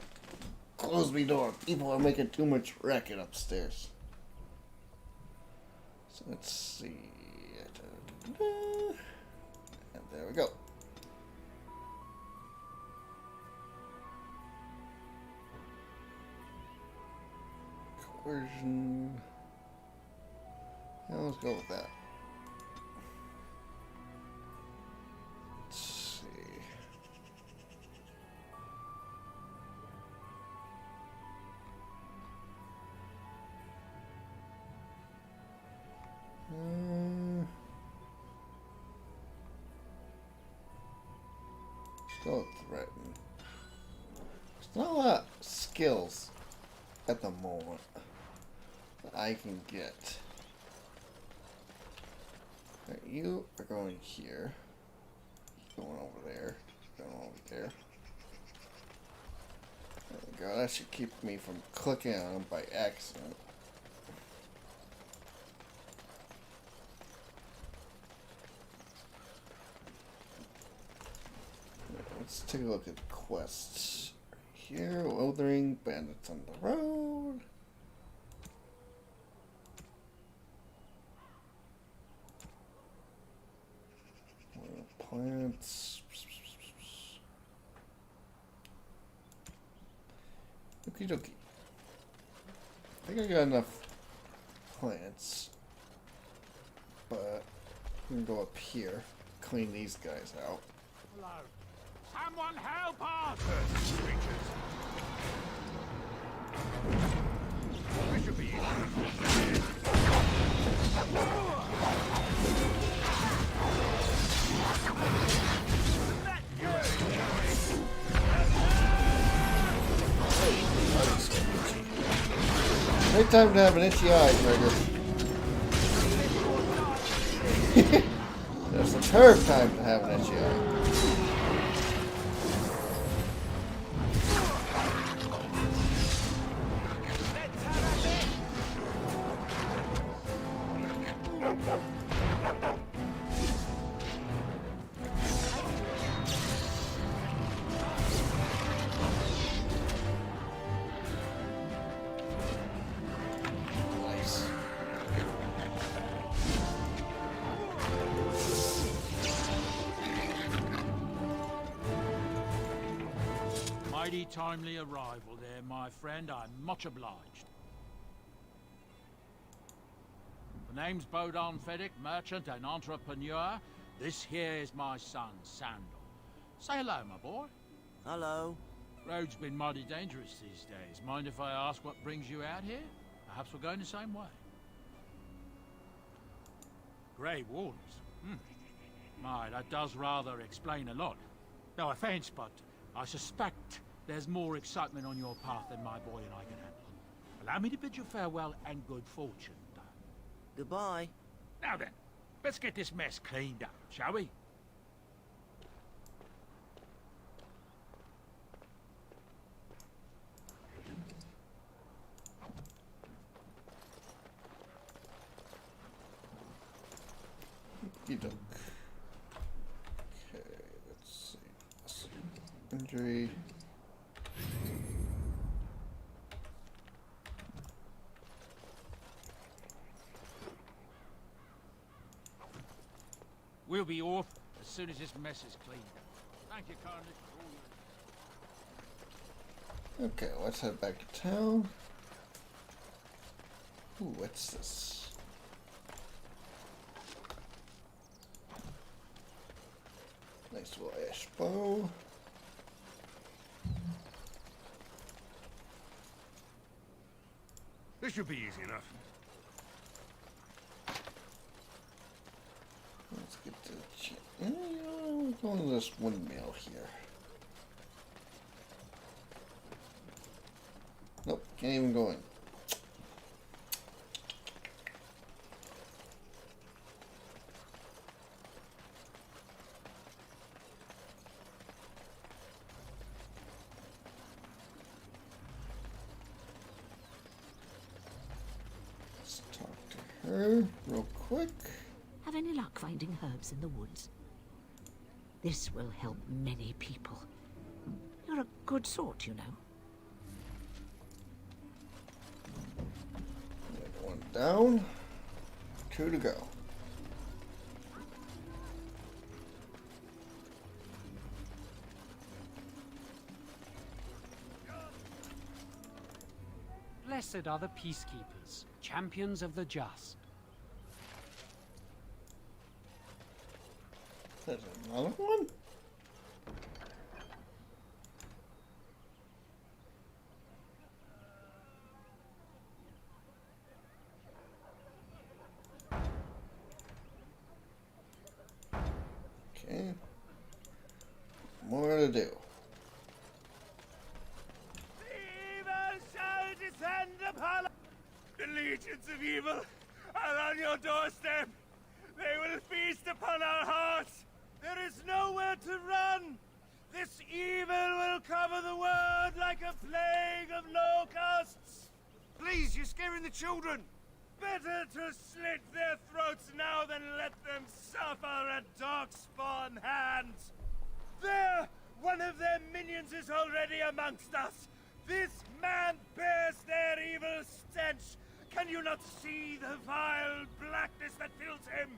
close me door. People are making too much racket upstairs. So let's see. And there we go. Coercion. Yeah, let's go with that. Let's see. Let's go with threaten. There's not a lot of skills at the moment that I can get. Right, you are going here. Going over there. Going over there. There we go. That should keep me from clicking on them by accident. Let's take a look at quests. Here, Wildering, Bandits on the Road. Plants. Okie dokie. I think I got enough plants. But I'm gonna go up here, clean these guys out. Hello. Someone help us! This should be Great time to have an itchy eye, Gregor. There's a perfect time to have an itchy eye. Mighty timely arrival there, my friend. I'm much obliged. The name's Bodon Fedek, merchant and entrepreneur. This here is my son, Sandal. Say hello, my boy. Hello. Road's been mighty dangerous these days. Mind if I ask what brings you out here? Perhaps we're going the same way. Grey Wolves. My, that does rather explain a lot. No offense, but I suspect there's more excitement on your path than my boy and I can handle. Allow me to bid you farewell and good fortune, though. Goodbye. Now then, let's get this mess cleaned up, shall we? Okay, let's see. Injury. We'll be off as soon as this mess is cleaned up. Thank you, Carnage, for all your... Okay, let's head back to town. Ooh, what's this? Nice little ash bow. This should be easy enough. Let's get to we're going to this windmill here. Nope, can't even go in. Let's talk to her real quick. Have any luck finding herbs in the woods? This will help many people. You're a good sort, you know. One down, 2 to go. Blessed are the peacekeepers, champions of the just. There's another one? Okay. More to do. Evil shall descend upon the legions of evil are on your doorstep. They will feast upon our hearts. There is nowhere to run. This evil will cover the world like a plague of locusts. Please, you're scaring the children. Better to slit their throats now than let them suffer at Darkspawn hands. There! One of their minions is already amongst us. This man bears their evil stench. Can you not see the vile blackness that fills him?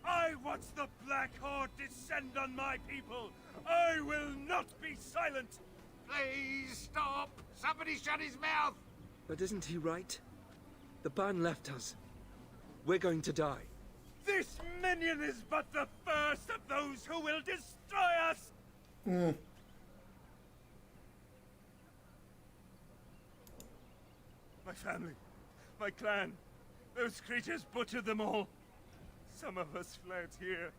I watch the Black Horde descend on my people. I will not be silent. Please stop. Somebody shut his mouth. But isn't he right? The Ban left us. We're going to die. This minion is but the first of those who will destroy us. My family, my clan, those creatures butchered them all. Some of us fled here,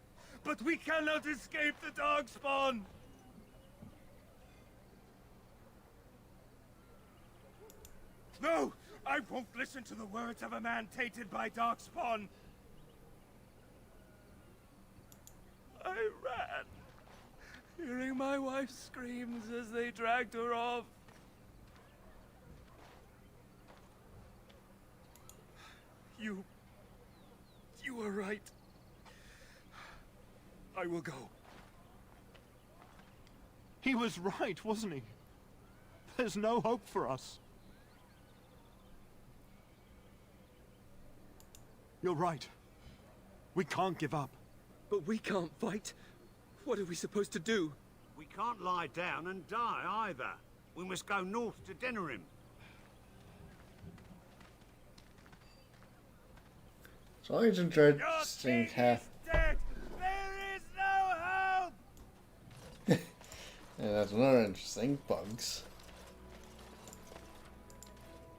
but we cannot escape the Darkspawn. No! I won't listen to the words of a man tainted by Darkspawn. I ran, hearing my wife's screams as they dragged her off. You were right. I will go. He was right, wasn't he? There's no hope for us. You're right. We can't give up. But we can't fight. What are we supposed to do? We can't lie down and die either. We must go north to Denerim. It's always interesting half. Dead. There is no hope. Yeah, that's another interesting. Bugs.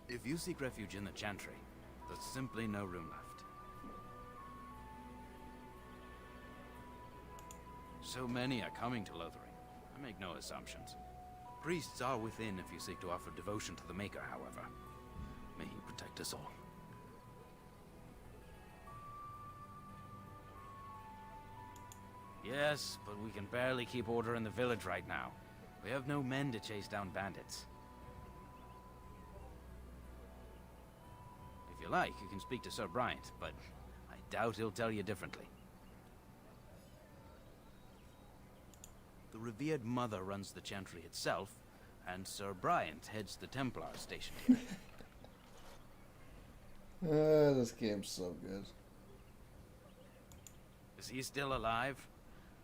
If you seek refuge in the Chantry, there's simply no room left. So many are coming to Lothering. I make no assumptions. Priests are within if you seek to offer devotion to the Maker, however. May he protect us all. Yes, but we can barely keep order in the village right now. We have no men to chase down bandits. If you like, you can speak to Sir Bryant, but I doubt he'll tell you differently. The revered mother runs the Chantry itself, and Sir Bryant heads the Templar station here. This game's so good. Is he still alive?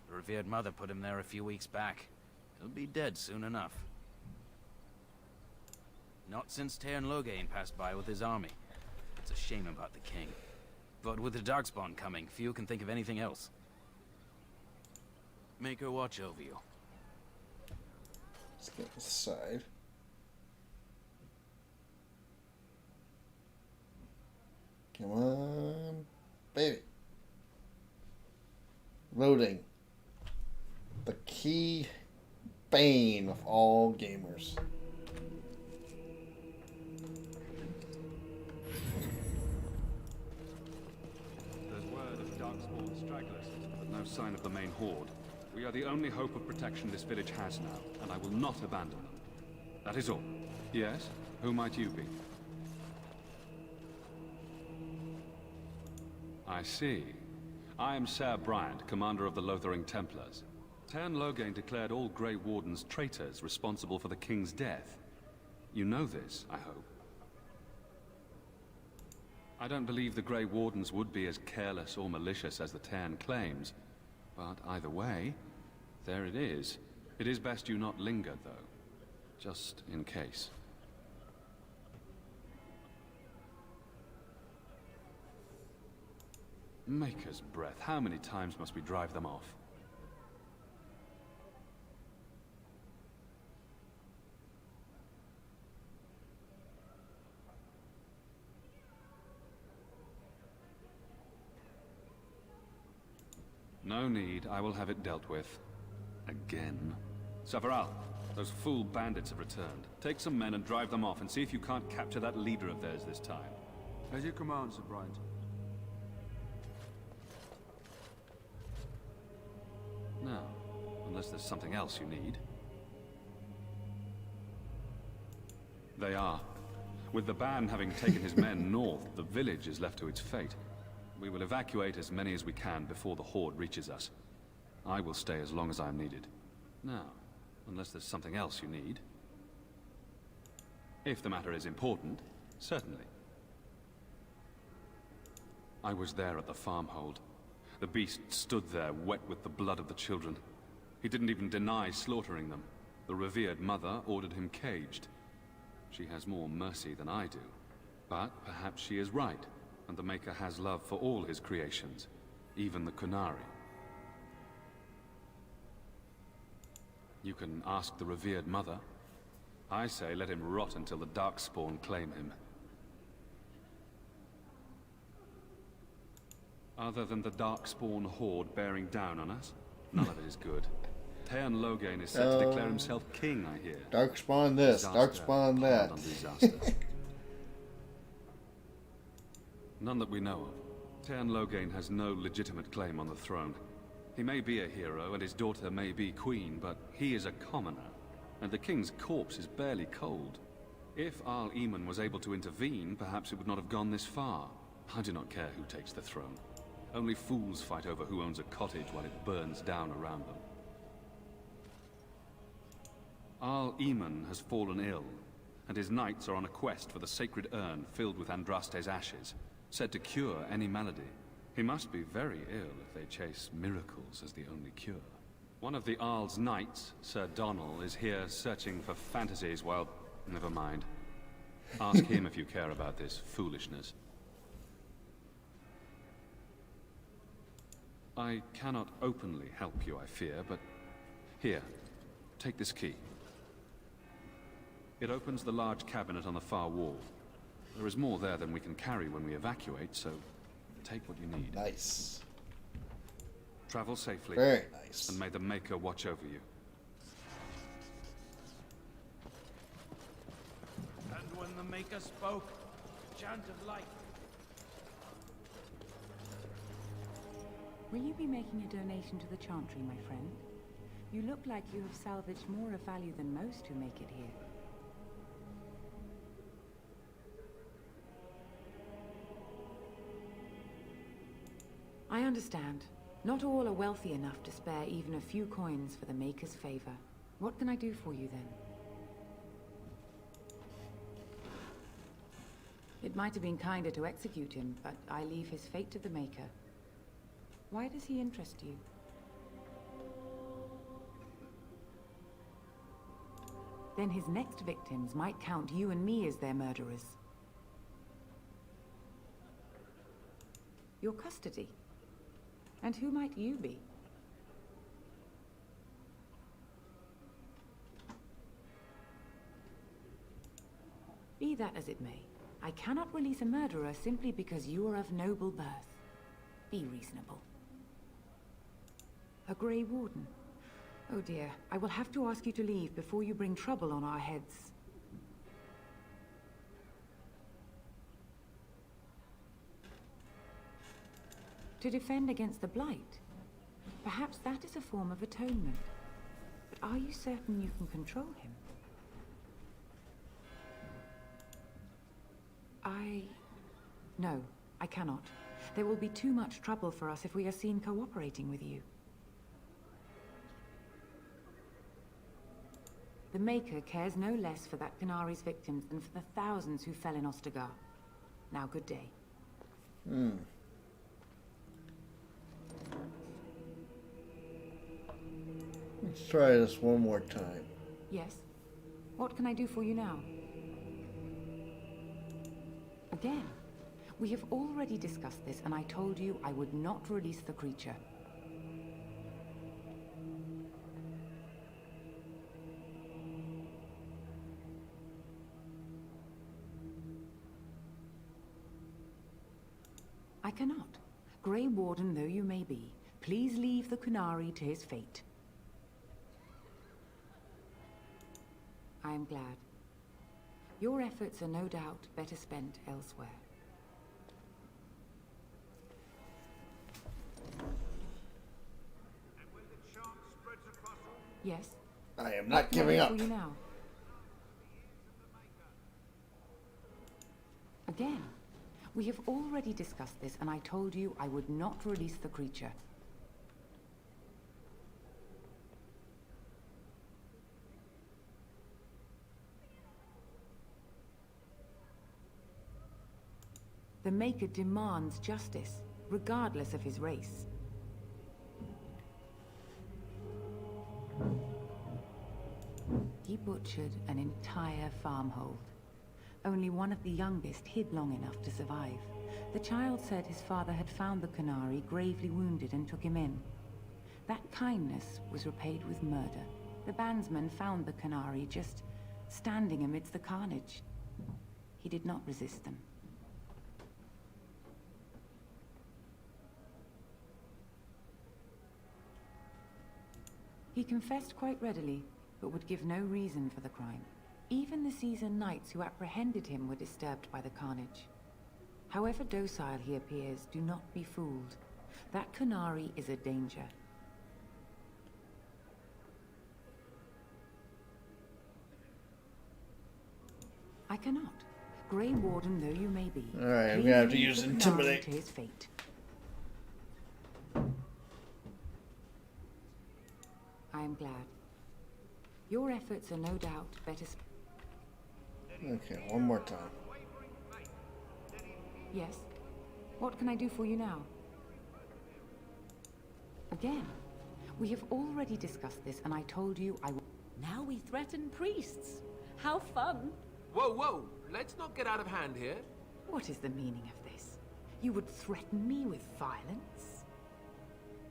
The revered mother put him there a few weeks back. He'll be dead soon enough. Not since Tairn Loghain passed by with his army. It's a shame about the king. But with the Darkspawn coming, few can think of anything else. Maker watch over you. Let's get this side. Come on, baby. Loading. The key bane of all gamers. There's word of Darkspawn stragglers, but no sign of the main horde. We are the only hope of protection this village has now, and I will not abandon them. That is all. Yes? Who might you be? I see. I am Ser Bryant, commander of the Lothering Templars. Teyrn Loghain declared all Grey Wardens traitors responsible for the king's death. You know this, I hope. I don't believe the Grey Wardens would be as careless or malicious as the Teyrn claims. But either way, there it is. It is best you not linger, though. Just in case. Maker's breath. How many times must we drive them off? No need. I will have it dealt with. Again. Several, those fool bandits have returned. Take some men and drive them off and see if you can't capture that leader of theirs this time. As you command, Sir Bryant. No, unless there's something else you need. They are. With the Ban having taken his men north, the village is left to its fate. We will evacuate as many as we can before the horde reaches us. I will stay as long as I am needed. Now, unless there's something else you need. If the matter is important, certainly. I was there at the farmhold. The beast stood there, wet with the blood of the children. He didn't even deny slaughtering them. The revered mother ordered him caged. She has more mercy than I do. But perhaps she is right, and the Maker has love for all his creations, even the Qunari. You can ask the revered mother. I say let him rot until the Darkspawn claim him. Other than the Darkspawn horde bearing down on us, none of it is good. Teyrn Loghain is set to declare himself king, I hear. Darkspawn this, Disaster Darkspawn that. piled on disaster. None that we know of. Teyrn Loghain has no legitimate claim on the throne. He may be a hero, and his daughter may be queen, but he is a commoner, and the king's corpse is barely cold. If Arl Eamon was able to intervene, perhaps it would not have gone this far. I do not care who takes the throne. Only fools fight over who owns a cottage while it burns down around them. Arl Eamon has fallen ill, and his knights are on a quest for the sacred urn filled with Andraste's ashes, said to cure any malady. He must be very ill if they chase miracles as the only cure. One of the Arl's knights, Sir Donnell, is here searching for fantasies while... Never mind. Ask him if you care about this foolishness. I cannot openly help you, I fear, but... Here, take this key. It opens the large cabinet on the far wall. There is more there than we can carry when we evacuate, so take what you need. Nice. Travel safely. Very nice. And may the Maker watch over you. And when the Maker spoke, chant of light. Will you be making a donation to the Chantry, my friend? You look like you have salvaged more of value than most who make it here. I understand. Not all are wealthy enough to spare even a few coins for the Maker's favor. What can I do for you, then? It might have been kinder to execute him, but I leave his fate to the Maker. Why does he interest you? Then his next victims might count you and me as their murderers. Your custody. And who might you be? Be that as it may, I cannot release a murderer simply because you are of noble birth. Be reasonable. A Grey Warden. Oh dear, I will have to ask you to leave before you bring trouble on our heads. To defend against the Blight? Perhaps that is a form of atonement. But are you certain you can control him? No, I cannot. There will be too much trouble for us if we are seen cooperating with you. The Maker cares no less for that Qunari's victims than for the thousands who fell in Ostagar. Now, good day. Let's try this one more time. Yes? What can I do for you now? Again, we have already discussed this, and I told you I would not release the creature. I cannot. Grey Warden though you may be, please leave the Qunari to his fate. I am glad. Your efforts are no doubt better spent elsewhere. Yes? I am not giving up. For you now? Again, we have already discussed this, and I told you I would not release the creature. The Maker demands justice, regardless of his race. He butchered an entire farmhold. Only one of the youngest hid long enough to survive. The child said his father had found the Qunari gravely wounded and took him in. That kindness was repaid with murder. The bandsman found the Qunari just standing amidst the carnage. He did not resist them. He confessed quite readily, but would give no reason for the crime. Even the seasoned knights who apprehended him were disturbed by the carnage. However docile he appears, do not be fooled. That Qunari is a danger. I cannot. Grey Warden though you may be. Alright, I'm gonna have to use Intimidate. To his fate. I am glad. Your efforts are no doubt better. Okay, one more time. Yes? What can I do for you now? Again, we have already discussed this, and I told you I would. Now we threaten priests. How fun! Whoa, whoa! Let's not get out of hand here. What is the meaning of this? You would threaten me with violence?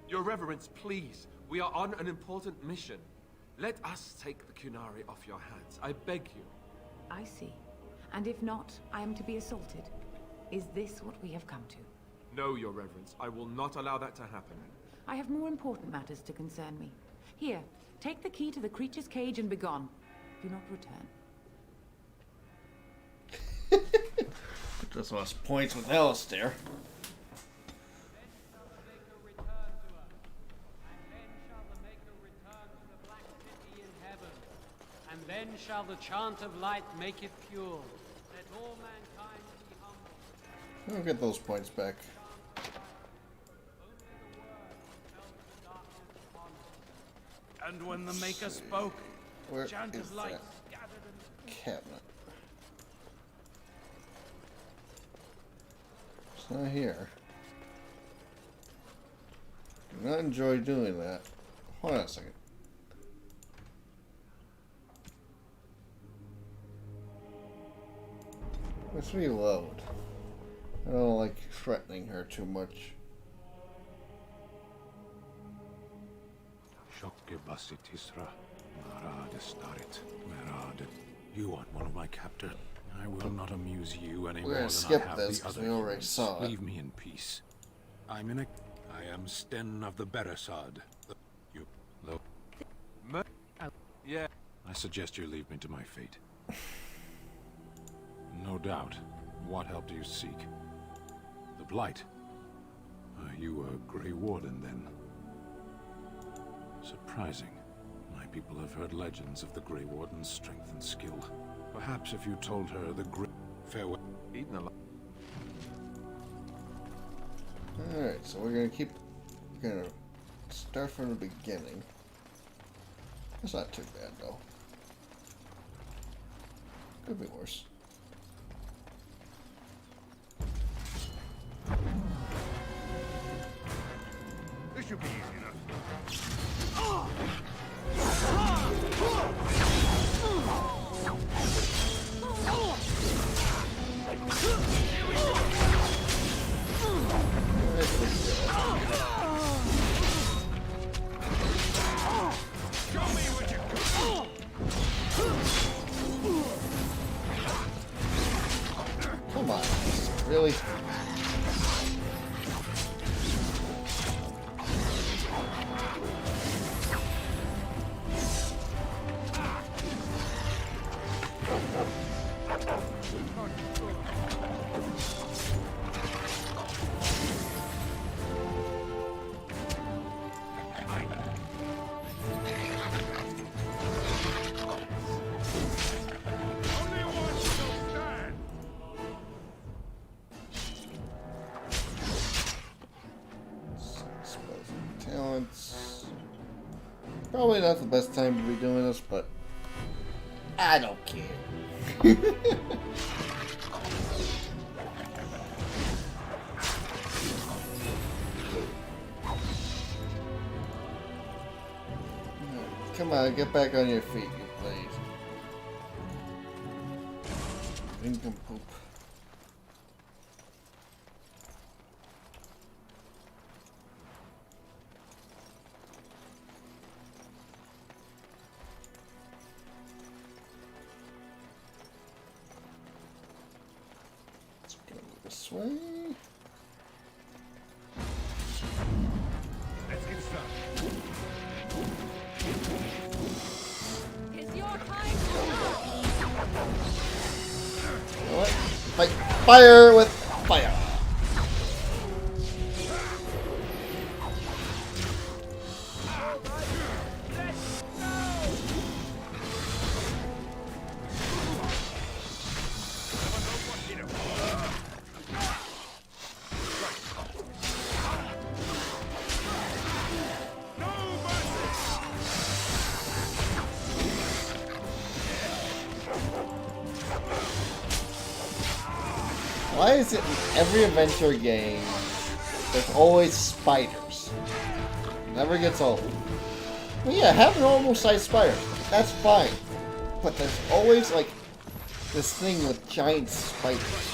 Your Reverence, please. We are on an important mission. Let us take the Qunari off your hands. I beg you. I see. And if not, I am to be assaulted. Is this what we have come to? No, Your Reverence. I will not allow that to happen. I have more important matters to concern me. Here, take the key to the creature's cage and begone. Do not return. Just lost points with Alistair. And then shall the chant of light make it pure. Let all mankind be humble. I'll get those points back. And when the Maker spoke, Where chant is of light that gathered in cabinet? It's not here. Do not enjoy doing that. Hold on a second. Let's reload. I don't like threatening her too much. You aren't one of my captors. I will not amuse you any We're more gonna than skip I have this the 'cause other we already humans. saw it. Leave me in peace. I am Sten of the Beresad. You, though. Yeah. I suggest you leave me to my fate. No doubt. What help do you seek? The Blight. Are you a Grey Warden, then? Surprising. My people have heard legends of the Grey Warden's strength and skill. Perhaps if you told her the farewell. Eaten alive. Alright, so we're gonna start from the beginning. That's not too bad though. Could be worse. This should be easy enough. Come on, really? Talents. Probably not the best time to be doing this, but I don't care. Come on, get back on your feet, you please. Nincompoop. Let's go this way. Let's get started. It's your time to You know what? Fight fire with fire. Why is it in every adventure game there's always spiders? Never gets old. Well, yeah, have normal sized spiders. That's fine. But there's always like this thing with giant spiders.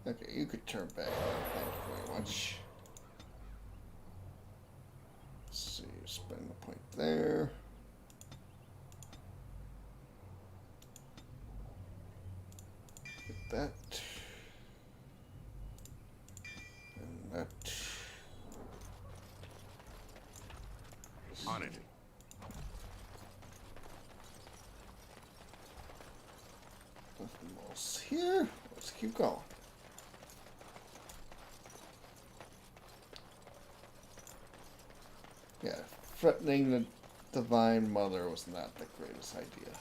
Okay, you could turn back. Thank you very much. Let's see, spend the point there. Get that. And that. On it. Nothing else here. Let's keep going. Yeah, threatening the Divine Mother was not the greatest idea.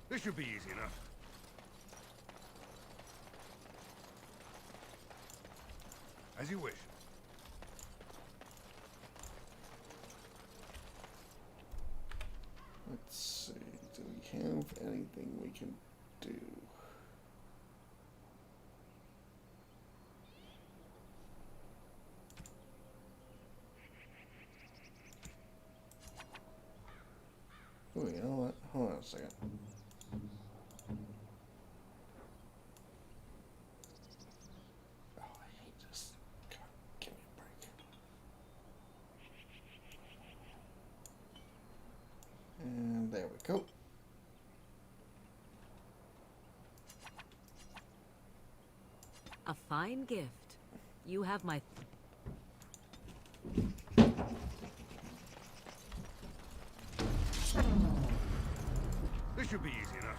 This should be easy enough. As you wish. have anything we can do. Oh, you know what? Hold on a second. Oh, I hate this. God, give me a break. And there we go. A fine gift. You have my... This should be easy enough.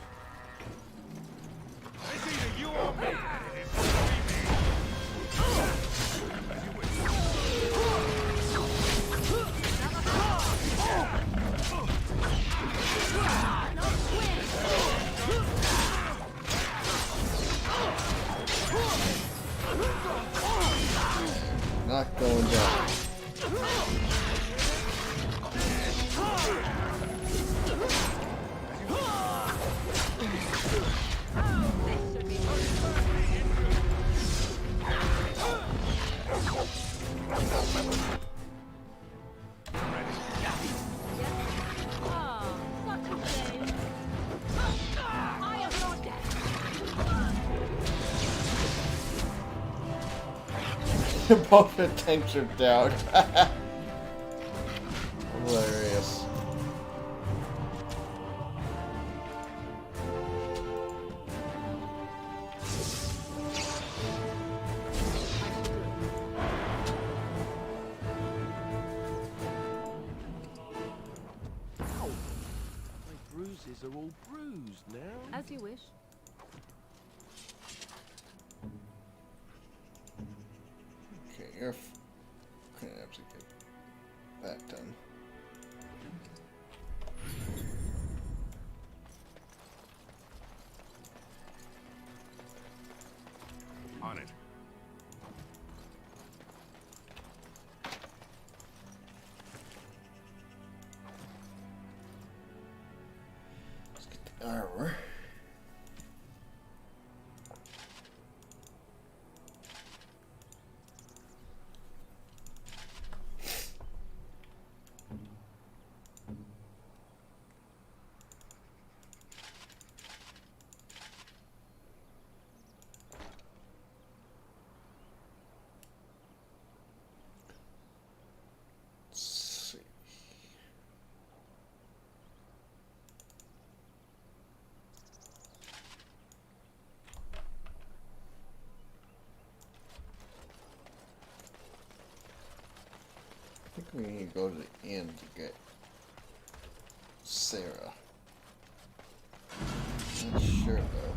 It's either you or me, and it is going to be me. As you wish. Not going down. Both the tanks are down. Hilarious. Ow! My bruises are all bruised now. As you wish. Okay, you're gonna have to get that done. On it. Let's get the armor. I think we need to go to the inn to get Sarah. Not sure though.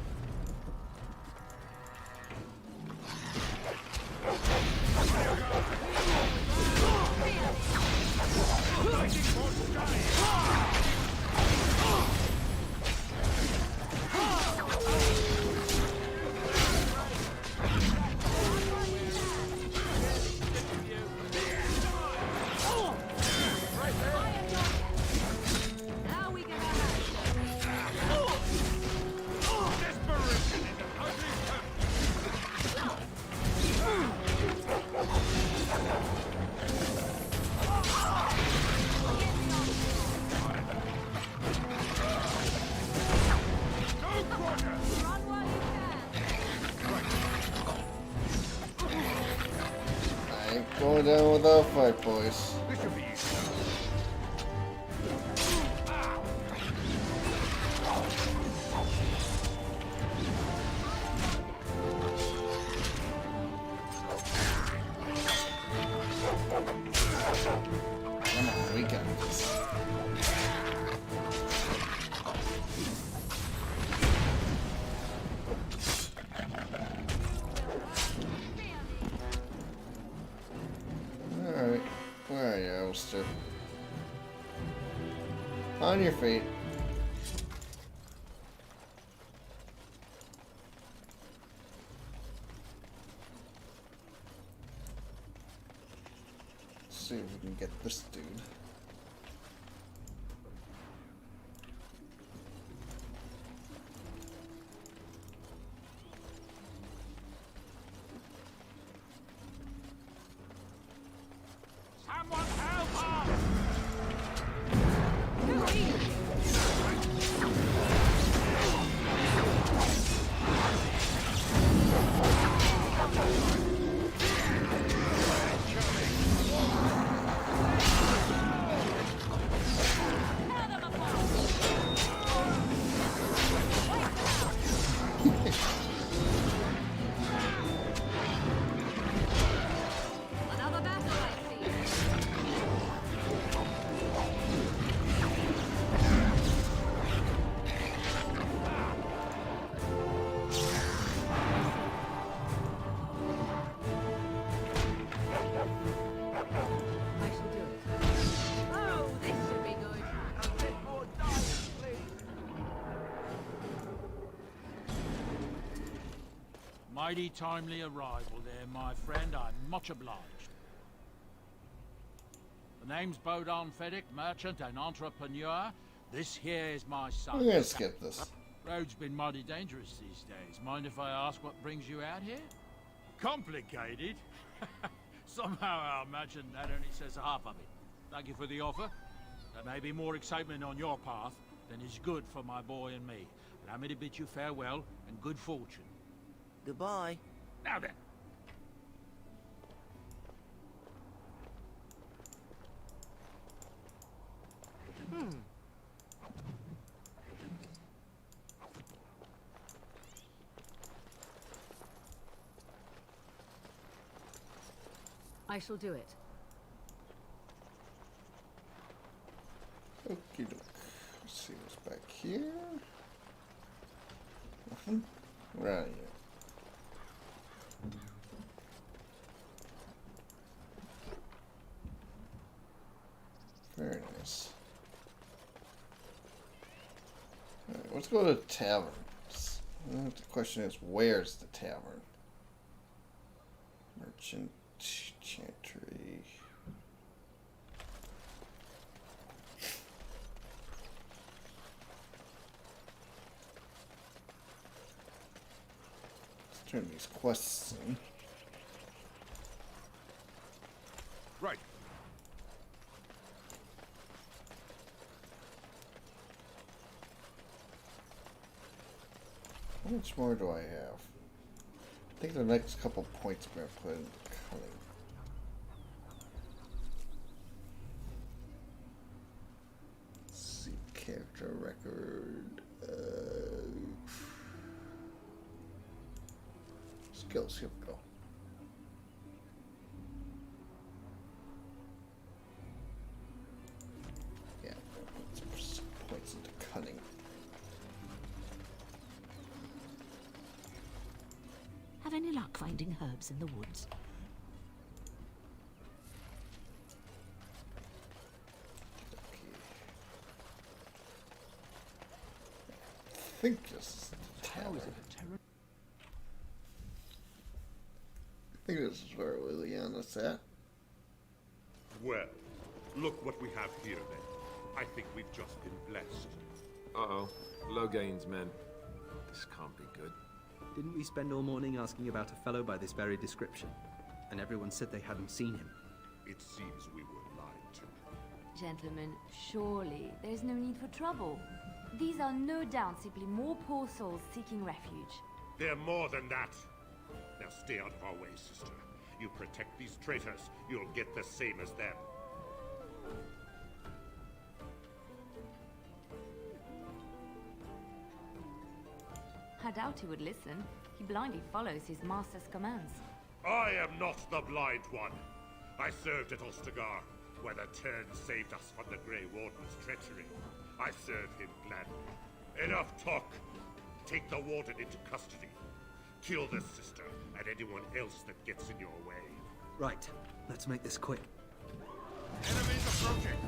I ain't going down without a fight, boys. This should be easy. Come on, we got this. Alright, where are you, Alistair? On your feet. Let's see if we can get this dude. Mighty timely arrival there, my friend. I'm much obliged. The name's Bodon Fedek, merchant and entrepreneur. This here is my son. I'm gonna skip this. Road's been mighty dangerous these days. Mind if I ask what brings you out here? Complicated? Somehow I imagine that only says half of it. Thank you for the offer. There may be more excitement on your path than is good for my boy and me. Allow me to bid you farewell and good fortune. Goodbye. Now then. I shall do it. Okie doke. Let's see what's back here. Nothing. Right here. Very nice. Alright, let's go to the taverns. The question is, where's the tavern? Merchant Chantry. Let's turn these quests in. Right. How much more do I have? I think the next couple points I'm going to put in cunning. Let's see, character record. Skills, here we go. Yeah, put some points into cunning. Have any luck finding herbs in the woods? I think this is the tower. I think this is where Liliana's at. Well, look what we have here then. I think we've just been blessed. Uh-oh. Logain's men. This can't be good. Didn't we spend all morning asking about a fellow by this very description? And everyone said they hadn't seen him. It seems we were lied to. Gentlemen, surely there's no need for trouble. These are no doubt simply more poor souls seeking refuge. They're more than that. Now stay out of our way, sister. You protect these traitors, you'll get the same as them. I doubt he would listen. He blindly follows his master's commands. I am not the blind one. I served at Ostagar, where the Turn saved us from the Grey Warden's treachery. I served him gladly. Enough talk. Take the Warden into custody. Kill this sister and anyone else that gets in your way. Right. Let's make this quick. Enemies approaching!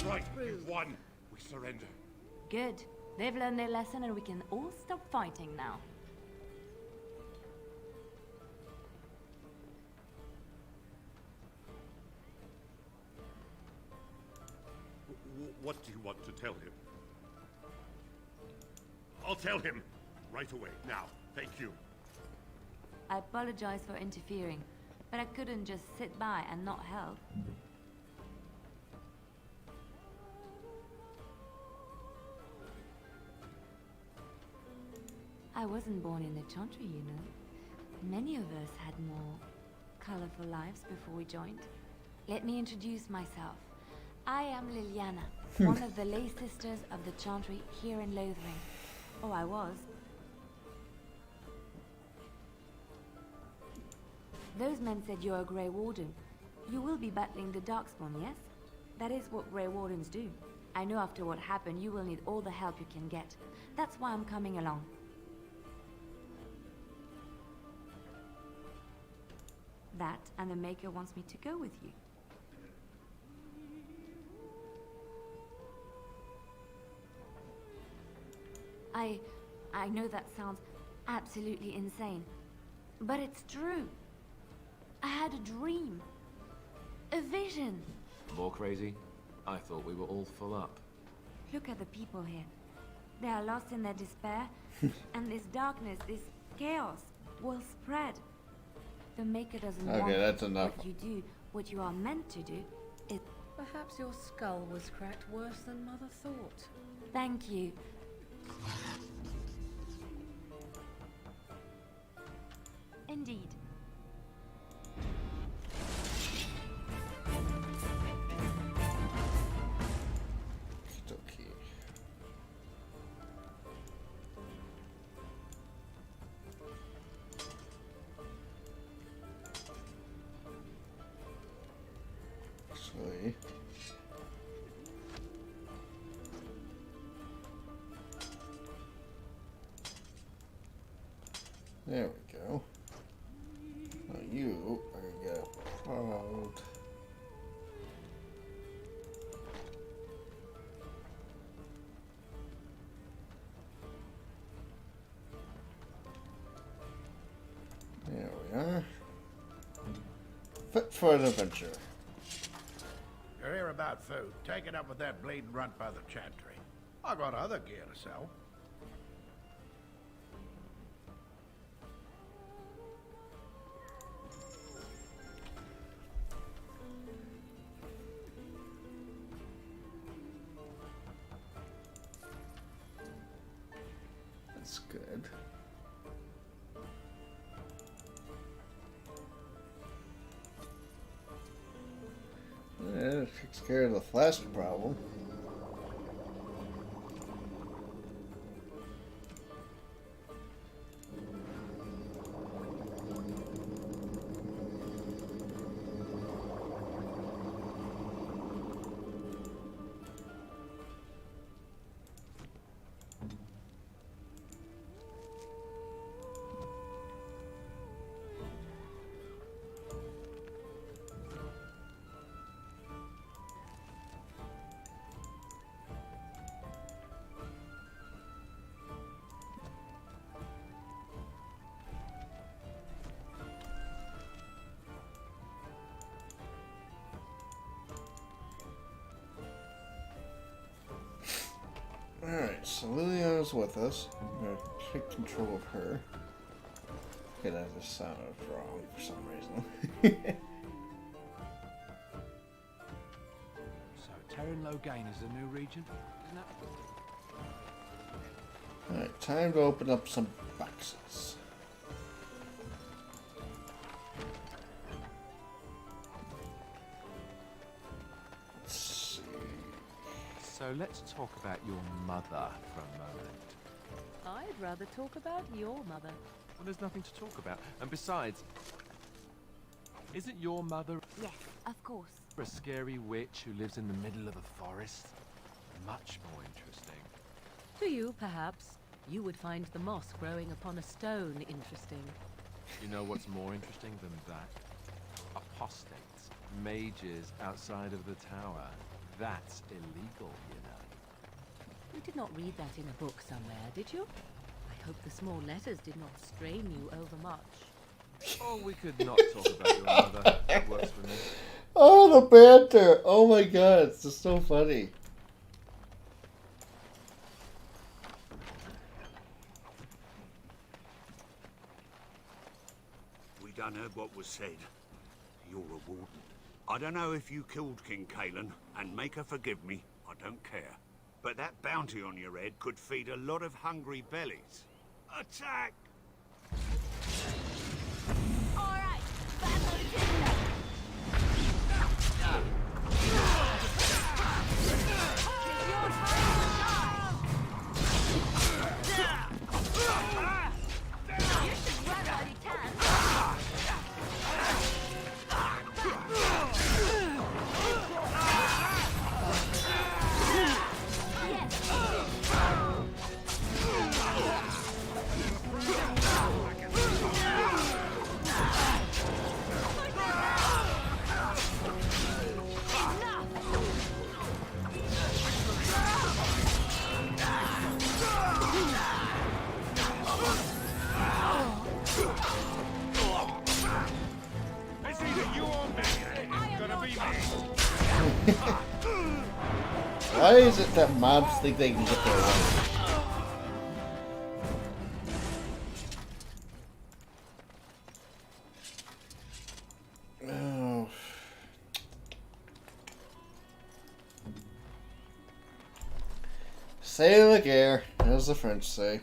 Right, you've won. We surrender. Good. They've learned their lesson and we can all stop fighting now. What do you want to tell him? I'll tell him. Right away, now. Thank you. I apologize for interfering, but I couldn't just sit by and not help. I wasn't born in the Chantry, you know. Many of us had more colorful lives before we joined. Let me introduce myself. I am Liliana, one of the lay sisters of the Chantry here in Lothering. Oh, I was. Those men said you're a Grey Warden. You will be battling the Darkspawn, yes? That is what Grey Wardens do. I know after what happened, you will need all the help you can get. That's why I'm coming along. That and the Maker wants me to go with you. I know that sounds absolutely insane, but it's true. I had a dream. A vision. More crazy? I thought we were all full up. Look at the people here. They are lost in their despair, and this darkness, this chaos, will spread. The Maker doesn't want that's enough. what you do, what you are meant to do. Perhaps your skull was cracked worse than Mother thought. Thank you. Indeed. Okay. Actually, there we go. Now you are gonna get followed. There we are. Fit for an adventure. You're here about food. Take it up with that bleeding runt by the chantry. I got other gear to sell. That's good. Yeah, it takes care of the flask problem. Alright, so Liliana's with us. I'm gonna take control of her. Okay, that just sounded wrong for some reason. So, Terran Loghain is the new region, isn't that? Alright, time to open up some boxes. So let's talk about your mother for a moment. I'd rather talk about your mother. Well, there's nothing to talk about. And besides, isn't your mother Yes, of course. a scary witch who lives in the middle of a forest? Much more interesting. To you, perhaps, you would find the moss growing upon a stone interesting. You know what's more interesting than that? Apostates, mages outside of the tower. That's illegal, you know. You did not read that in a book somewhere, did you? I hope the small letters did not strain you overmuch. Oh, we could not talk about your mother. That works for me. Oh, the banter! Oh my god, it's just so funny. We done heard what was said. You're a warden. I don't know if you killed King Cailan, and make her forgive me, I don't care. But that bounty on your head could feed a lot of hungry bellies. Attack! Alright, battle kingdom. It's your time to shine. You should run while you can. Yes. Why is it that mobs think they can get their way? Oh. C'est la guerre, as the French say.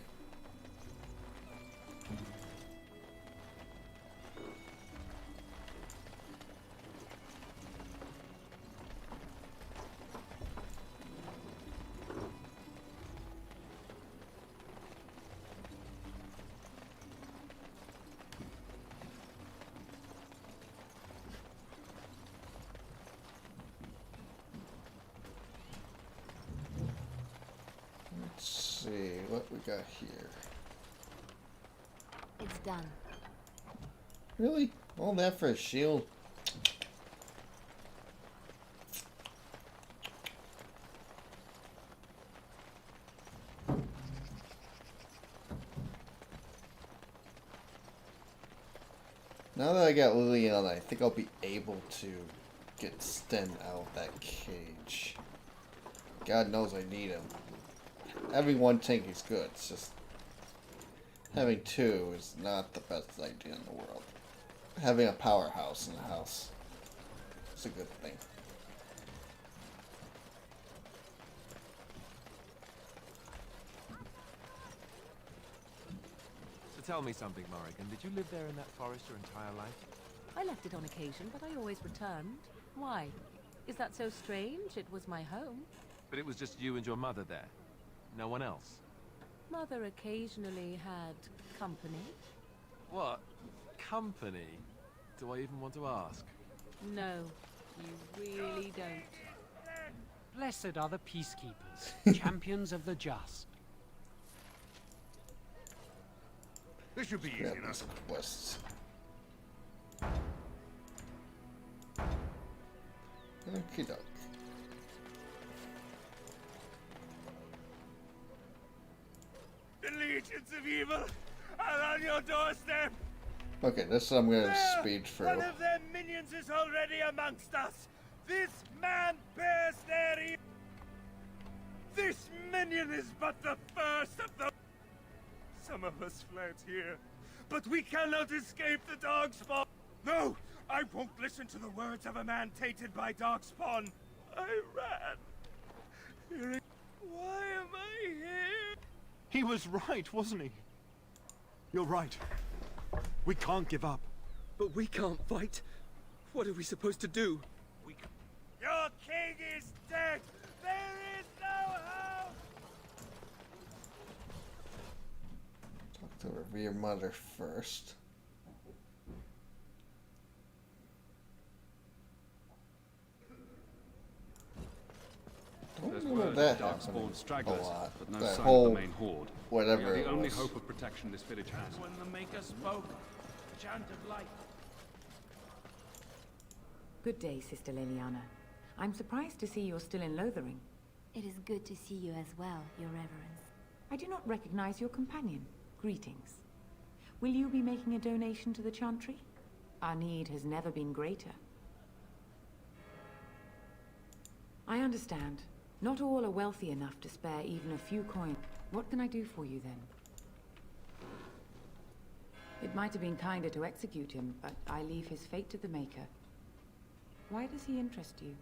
Let's see what we got here. It's done. Really? All that for a shield? Now that I got Liliana, I think I'll be able to get Sten out of that cage. God knows I need him. Having one tank is good, it's just having two is not the best idea in the world. Having a powerhouse in the house is a good thing. So tell me something, Morrigan. Did you live there in that forest your entire life? I left it on occasion, but I always returned. Why? Is that so strange? It was my home. But it was just you and your mother there? No one else? Mother occasionally had company. What? Company? Do I even want to ask? No, you really don't. Blessed are the peacekeepers, champions of the just. This should be easy Grab enough. these quests. Okie doke. The legions of evil are on your doorstep. Okay, this I'm gonna There, speed through. one of their minions is already amongst us. This man bears their evil. This minion is but the first of the... Some of us fled here, but we cannot escape the Darkspawn. No, I won't listen to the words of a man tainted by Darkspawn. I ran. Hearing... Why am I here? He was right, wasn't he? You're right. We can't give up. But we can't fight. What are we supposed to do? Your king is dead. There is no hope. Talk to Revere Mother first. There's Don't know word that of happening Darkspawn a stragglers, lot. but no That sign whole of the main horde. whatever We are it the only was. hope of protection this village has. When the Maker spoke, chant of light. Good day, Sister Liliana. I'm surprised to see you're still in Lothering. It is good to see you as well, Your Reverence. I do not recognize your companion. Greetings. Will you be making a donation to the Chantry? Our need has never been greater. I understand. Not all are wealthy enough to spare even a few coins. What can I do for you then? It might have been kinder to execute him, but I leave his fate to the Maker. Why does he interest you?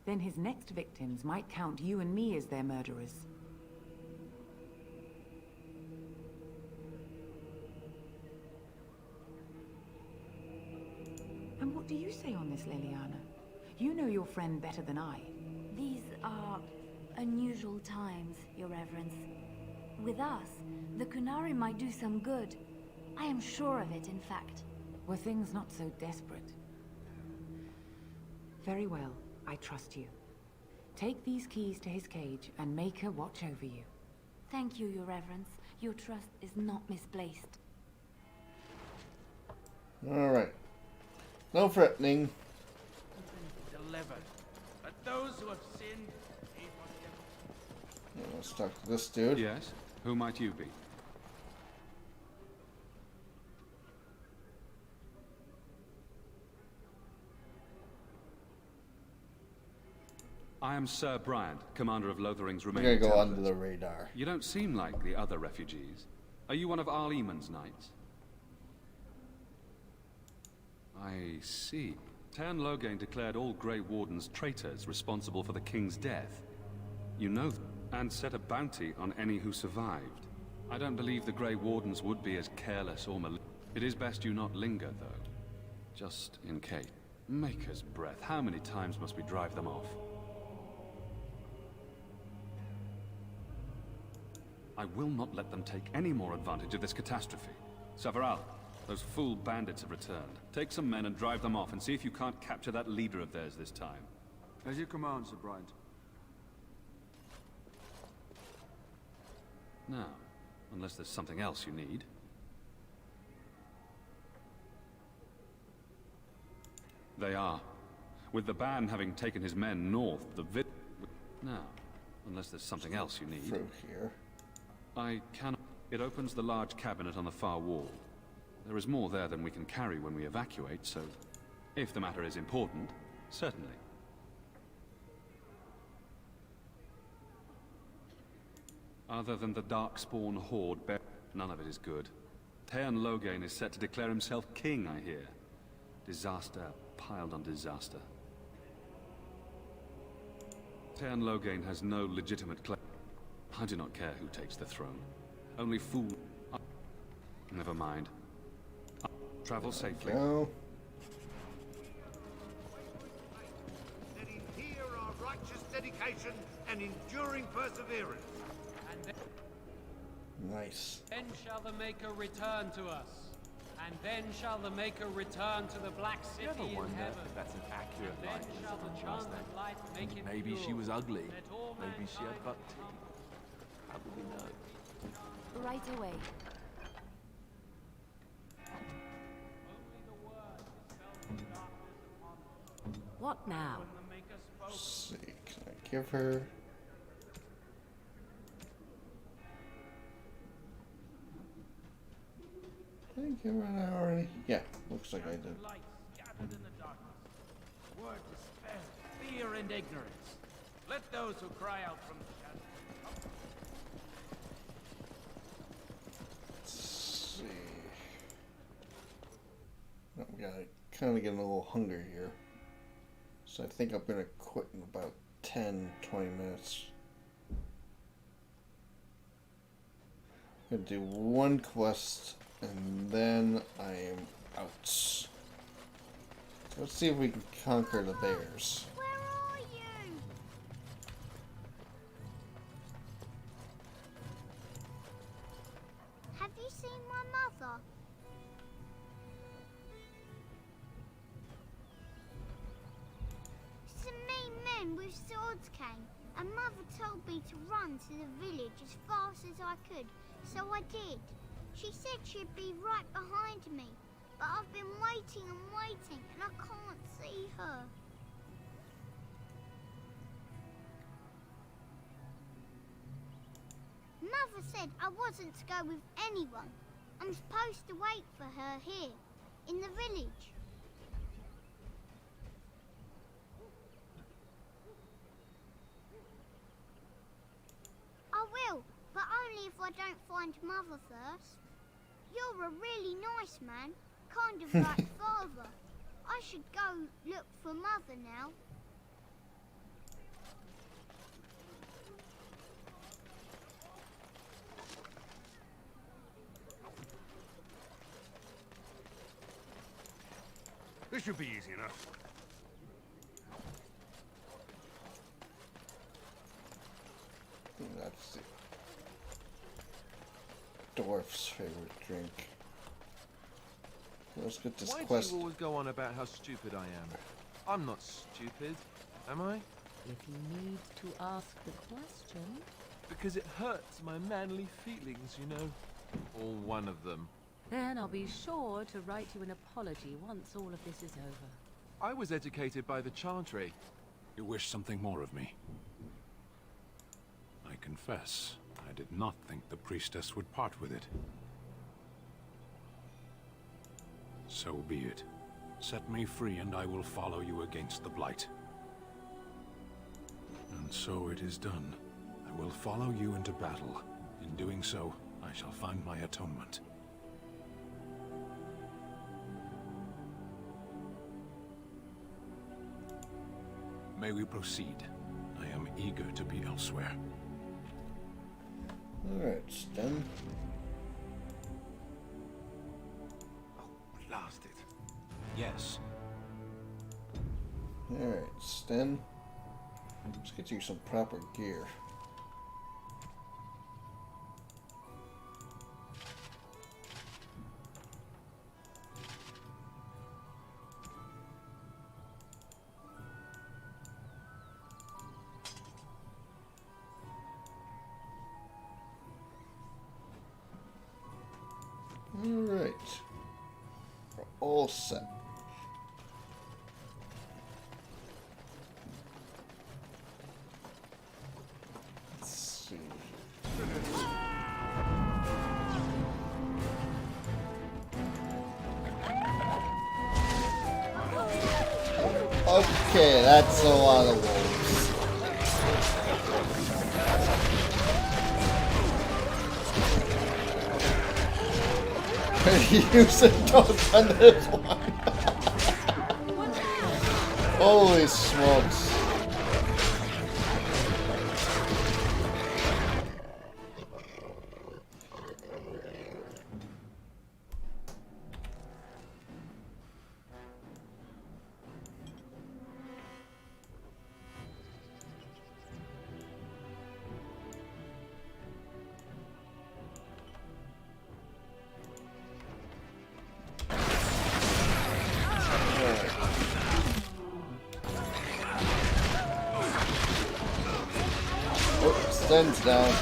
Then his next victims might count you and me as their murderers. And what do you say on this, Liliana? You know your friend better than I. These are unusual times, Your Reverence. With us, the Kunari might do some good. I am sure of it, in fact. Were things not so desperate? Very well, I trust you. Take these keys to his cage and make her watch over you. Thank you, Your Reverence. Your trust is not misplaced. Alright. No threatening. Delivered. But those who have sinned, Let's talk to this dude. Yes? Who might you be? I am Sir Bryant, commander of Lothering's We're remaining gonna go Templars. under the radar. You don't seem like the other refugees. Are you one of Arl Eamon's knights? I see. Teyrn Loghain declared all Grey Wardens traitors responsible for the king's death. You know them, and set a bounty on any who survived. I don't believe the Grey Wardens would be as careless or malicious. It is best you not linger, though. Just in case. Maker's breath, how many times must we drive them off? I will not let them take any more advantage of this catastrophe. Several, those fool bandits have returned. Take some men and drive them off, and see if you can't capture that leader of theirs this time. As you command, Sir Bryant. Now, unless there's something else you need. They are. With the Ban having taken his men north, the Now, unless there's something else you need. Through here. I cannot. It opens the large cabinet on the far wall. There is more there than we can carry when we evacuate, so if the matter is important, certainly. Other than the Darkspawn horde, none of it is good. Teyrn Loghain is set to declare himself king, I hear. Disaster piled on disaster. Teyrn Loghain has no legitimate claim. I do not care who takes the throne. Only fool. Never mind. Travel safely. Go. Letting hear our righteous dedication and enduring perseverance. Nice. Then shall the Maker return to us. And then shall the Maker return to the Black City You ever in wonder heaven. if that's an accurate Then likeness shall of the the dawn Chancellor? of light make it Maybe she pure. was ugly. Let all Maybe she had mankind buck teeth. How would we know? Right away. What now? Let's see, can I give her? Did I give her an hour? Yeah, looks like I did. Scattered in the darkness. Word despair, fear, and ignorance. Let those who cry out from the shadows. Let's see. Oh, we gotta kind of getting a little hunger here. So I think I'm gonna quit in about 10-20 minutes. I'm gonna do one quest and then I am out. So let's see if we can conquer the bears. Where are you? Have you seen my mother? Some mean men with swords came, and Mother told me to run to the village as fast as I could, so I did. She said she'd be right behind me, but I've been waiting and waiting, and I can't see her. Mother said I wasn't to go with anyone. I'm supposed to wait for her here, in the village. I will, but only if I don't find Mother first. You're a really nice man, kind of like Father. I should go look for Mother now. This should be easy enough. That's the dwarf's favorite drink. Let's get this Why quest. do you always go on about how stupid I am? I'm not stupid, am I? If you need to ask the question... Because it hurts my manly feelings, you know. Or one of them. Then I'll be sure to write you an apology once all of this is over. I was educated by the Chantry. You wish something more of me? I confess, I did not think the priestess would part with it. So be it. Set me free and I will follow you against the Blight. And so it is done. I will follow you into battle. In doing so, I shall find my atonement. May we proceed? I am eager to be elsewhere. Alright, Sten. Blast it. Yes. Alright, Sten. Let's get you some proper gear. Alright. We're all set. Let's see. Okay, that's a lot of wolves. Use a dog on this one. Holy smokes. Sten's down.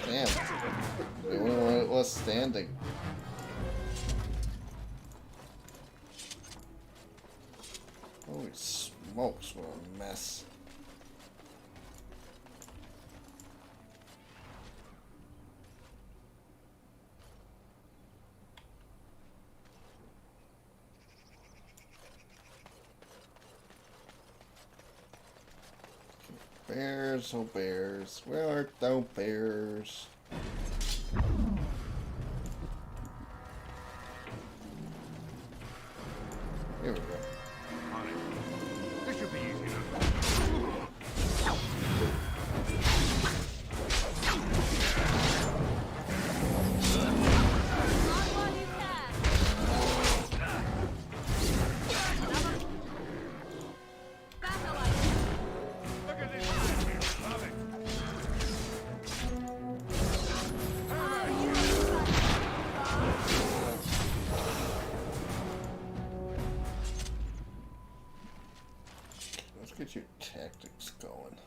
Damn. The only one that was standing. Holy smokes, what a mess. Bears, oh bears, where art thou, bears? Here we go. This should be easy enough. Let's get your tactics going.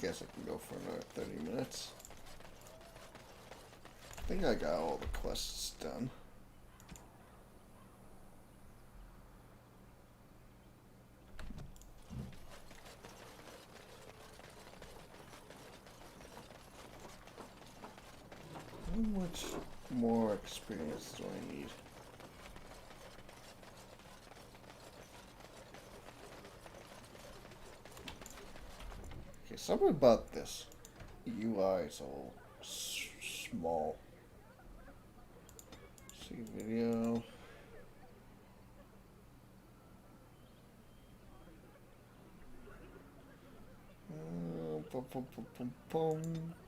Guess I can go for another 30 minutes. I think I got all the quests done. How much more experience do I need? Okay, something about this UI is all small. See video.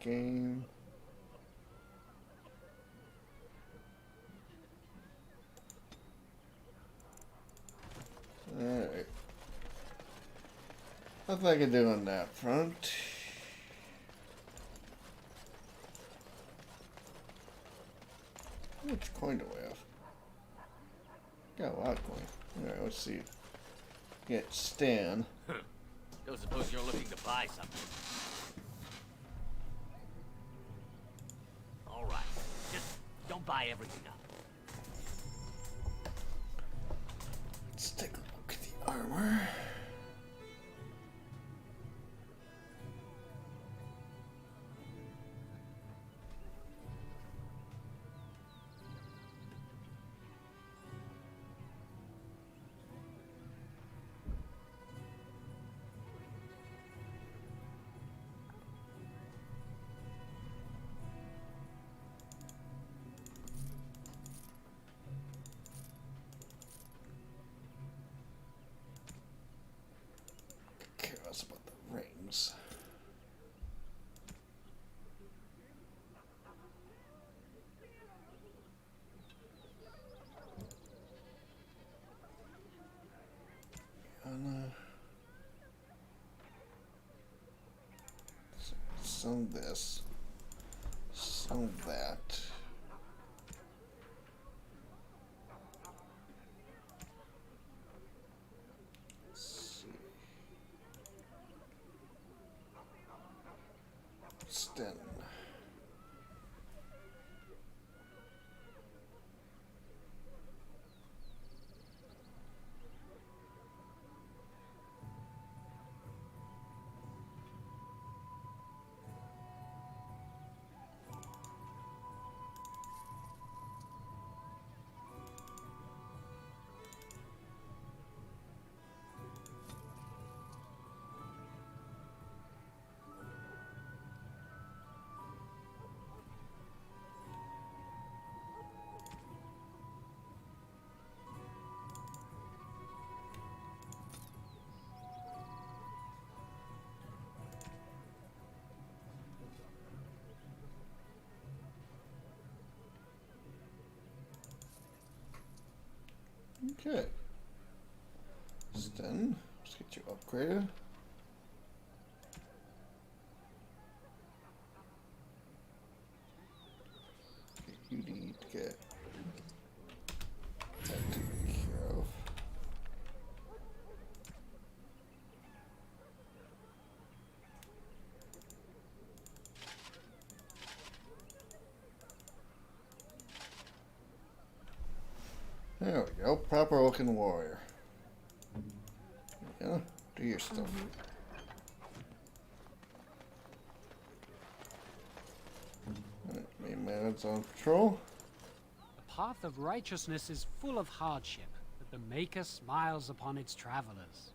Game. Alright. Nothing I can do on that front. How much coin do we have? Got a lot of coin. Alright, let's see. Get Stan. Don't suppose you're looking to buy something. Alright, just don't buy everything up. Let's take a look at the armor. Cares about the rings. Some this, some that. Sten. Okay. Sten, let's get you upgraded. Okay, you need to get that taken care of. There we go, proper looking warrior. Yeah, do your stuff. Alright, main man's on patrol. The path of righteousness is full of hardship, but the Maker smiles upon its travelers.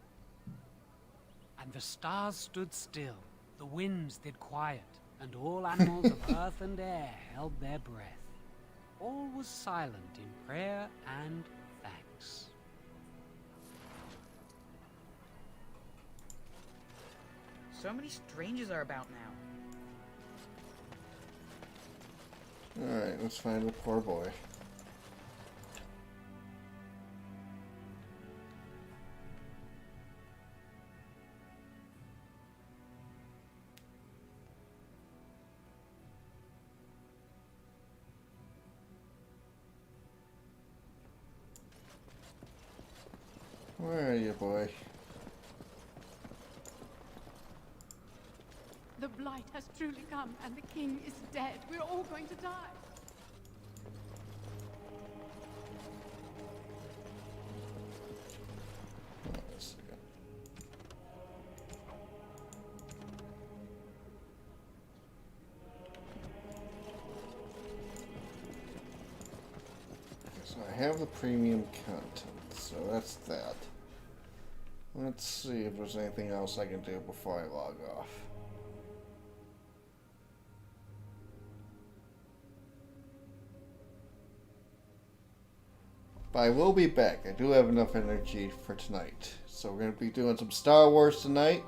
And the stars stood still, the winds did quiet, and all animals of earth and air held their breath. All was silent in prayer and thanks. So many strangers are about now. Alright, let's find the poor boy. Where are you, boy? The blight has truly come, and the king is dead. We're all going to die. So I have the premium content, so that's that. Let's see if there's anything else I can do before I log off. But I will be back. I do have enough energy for tonight. So we're going to be doing some Star Wars tonight.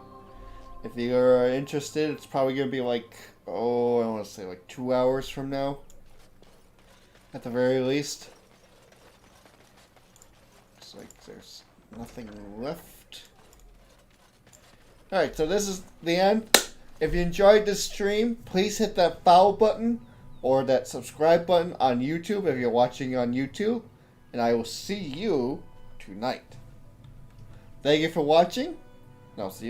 If you're interested, it's probably going to be like, I want to say like 2 hours from now. At the very least. Looks like there's nothing left. Alright, so this is the end. If you enjoyed this stream, please hit that follow button or that subscribe button on YouTube if you're watching on YouTube. And I will see you tonight. Thank you for watching. And I'll see you.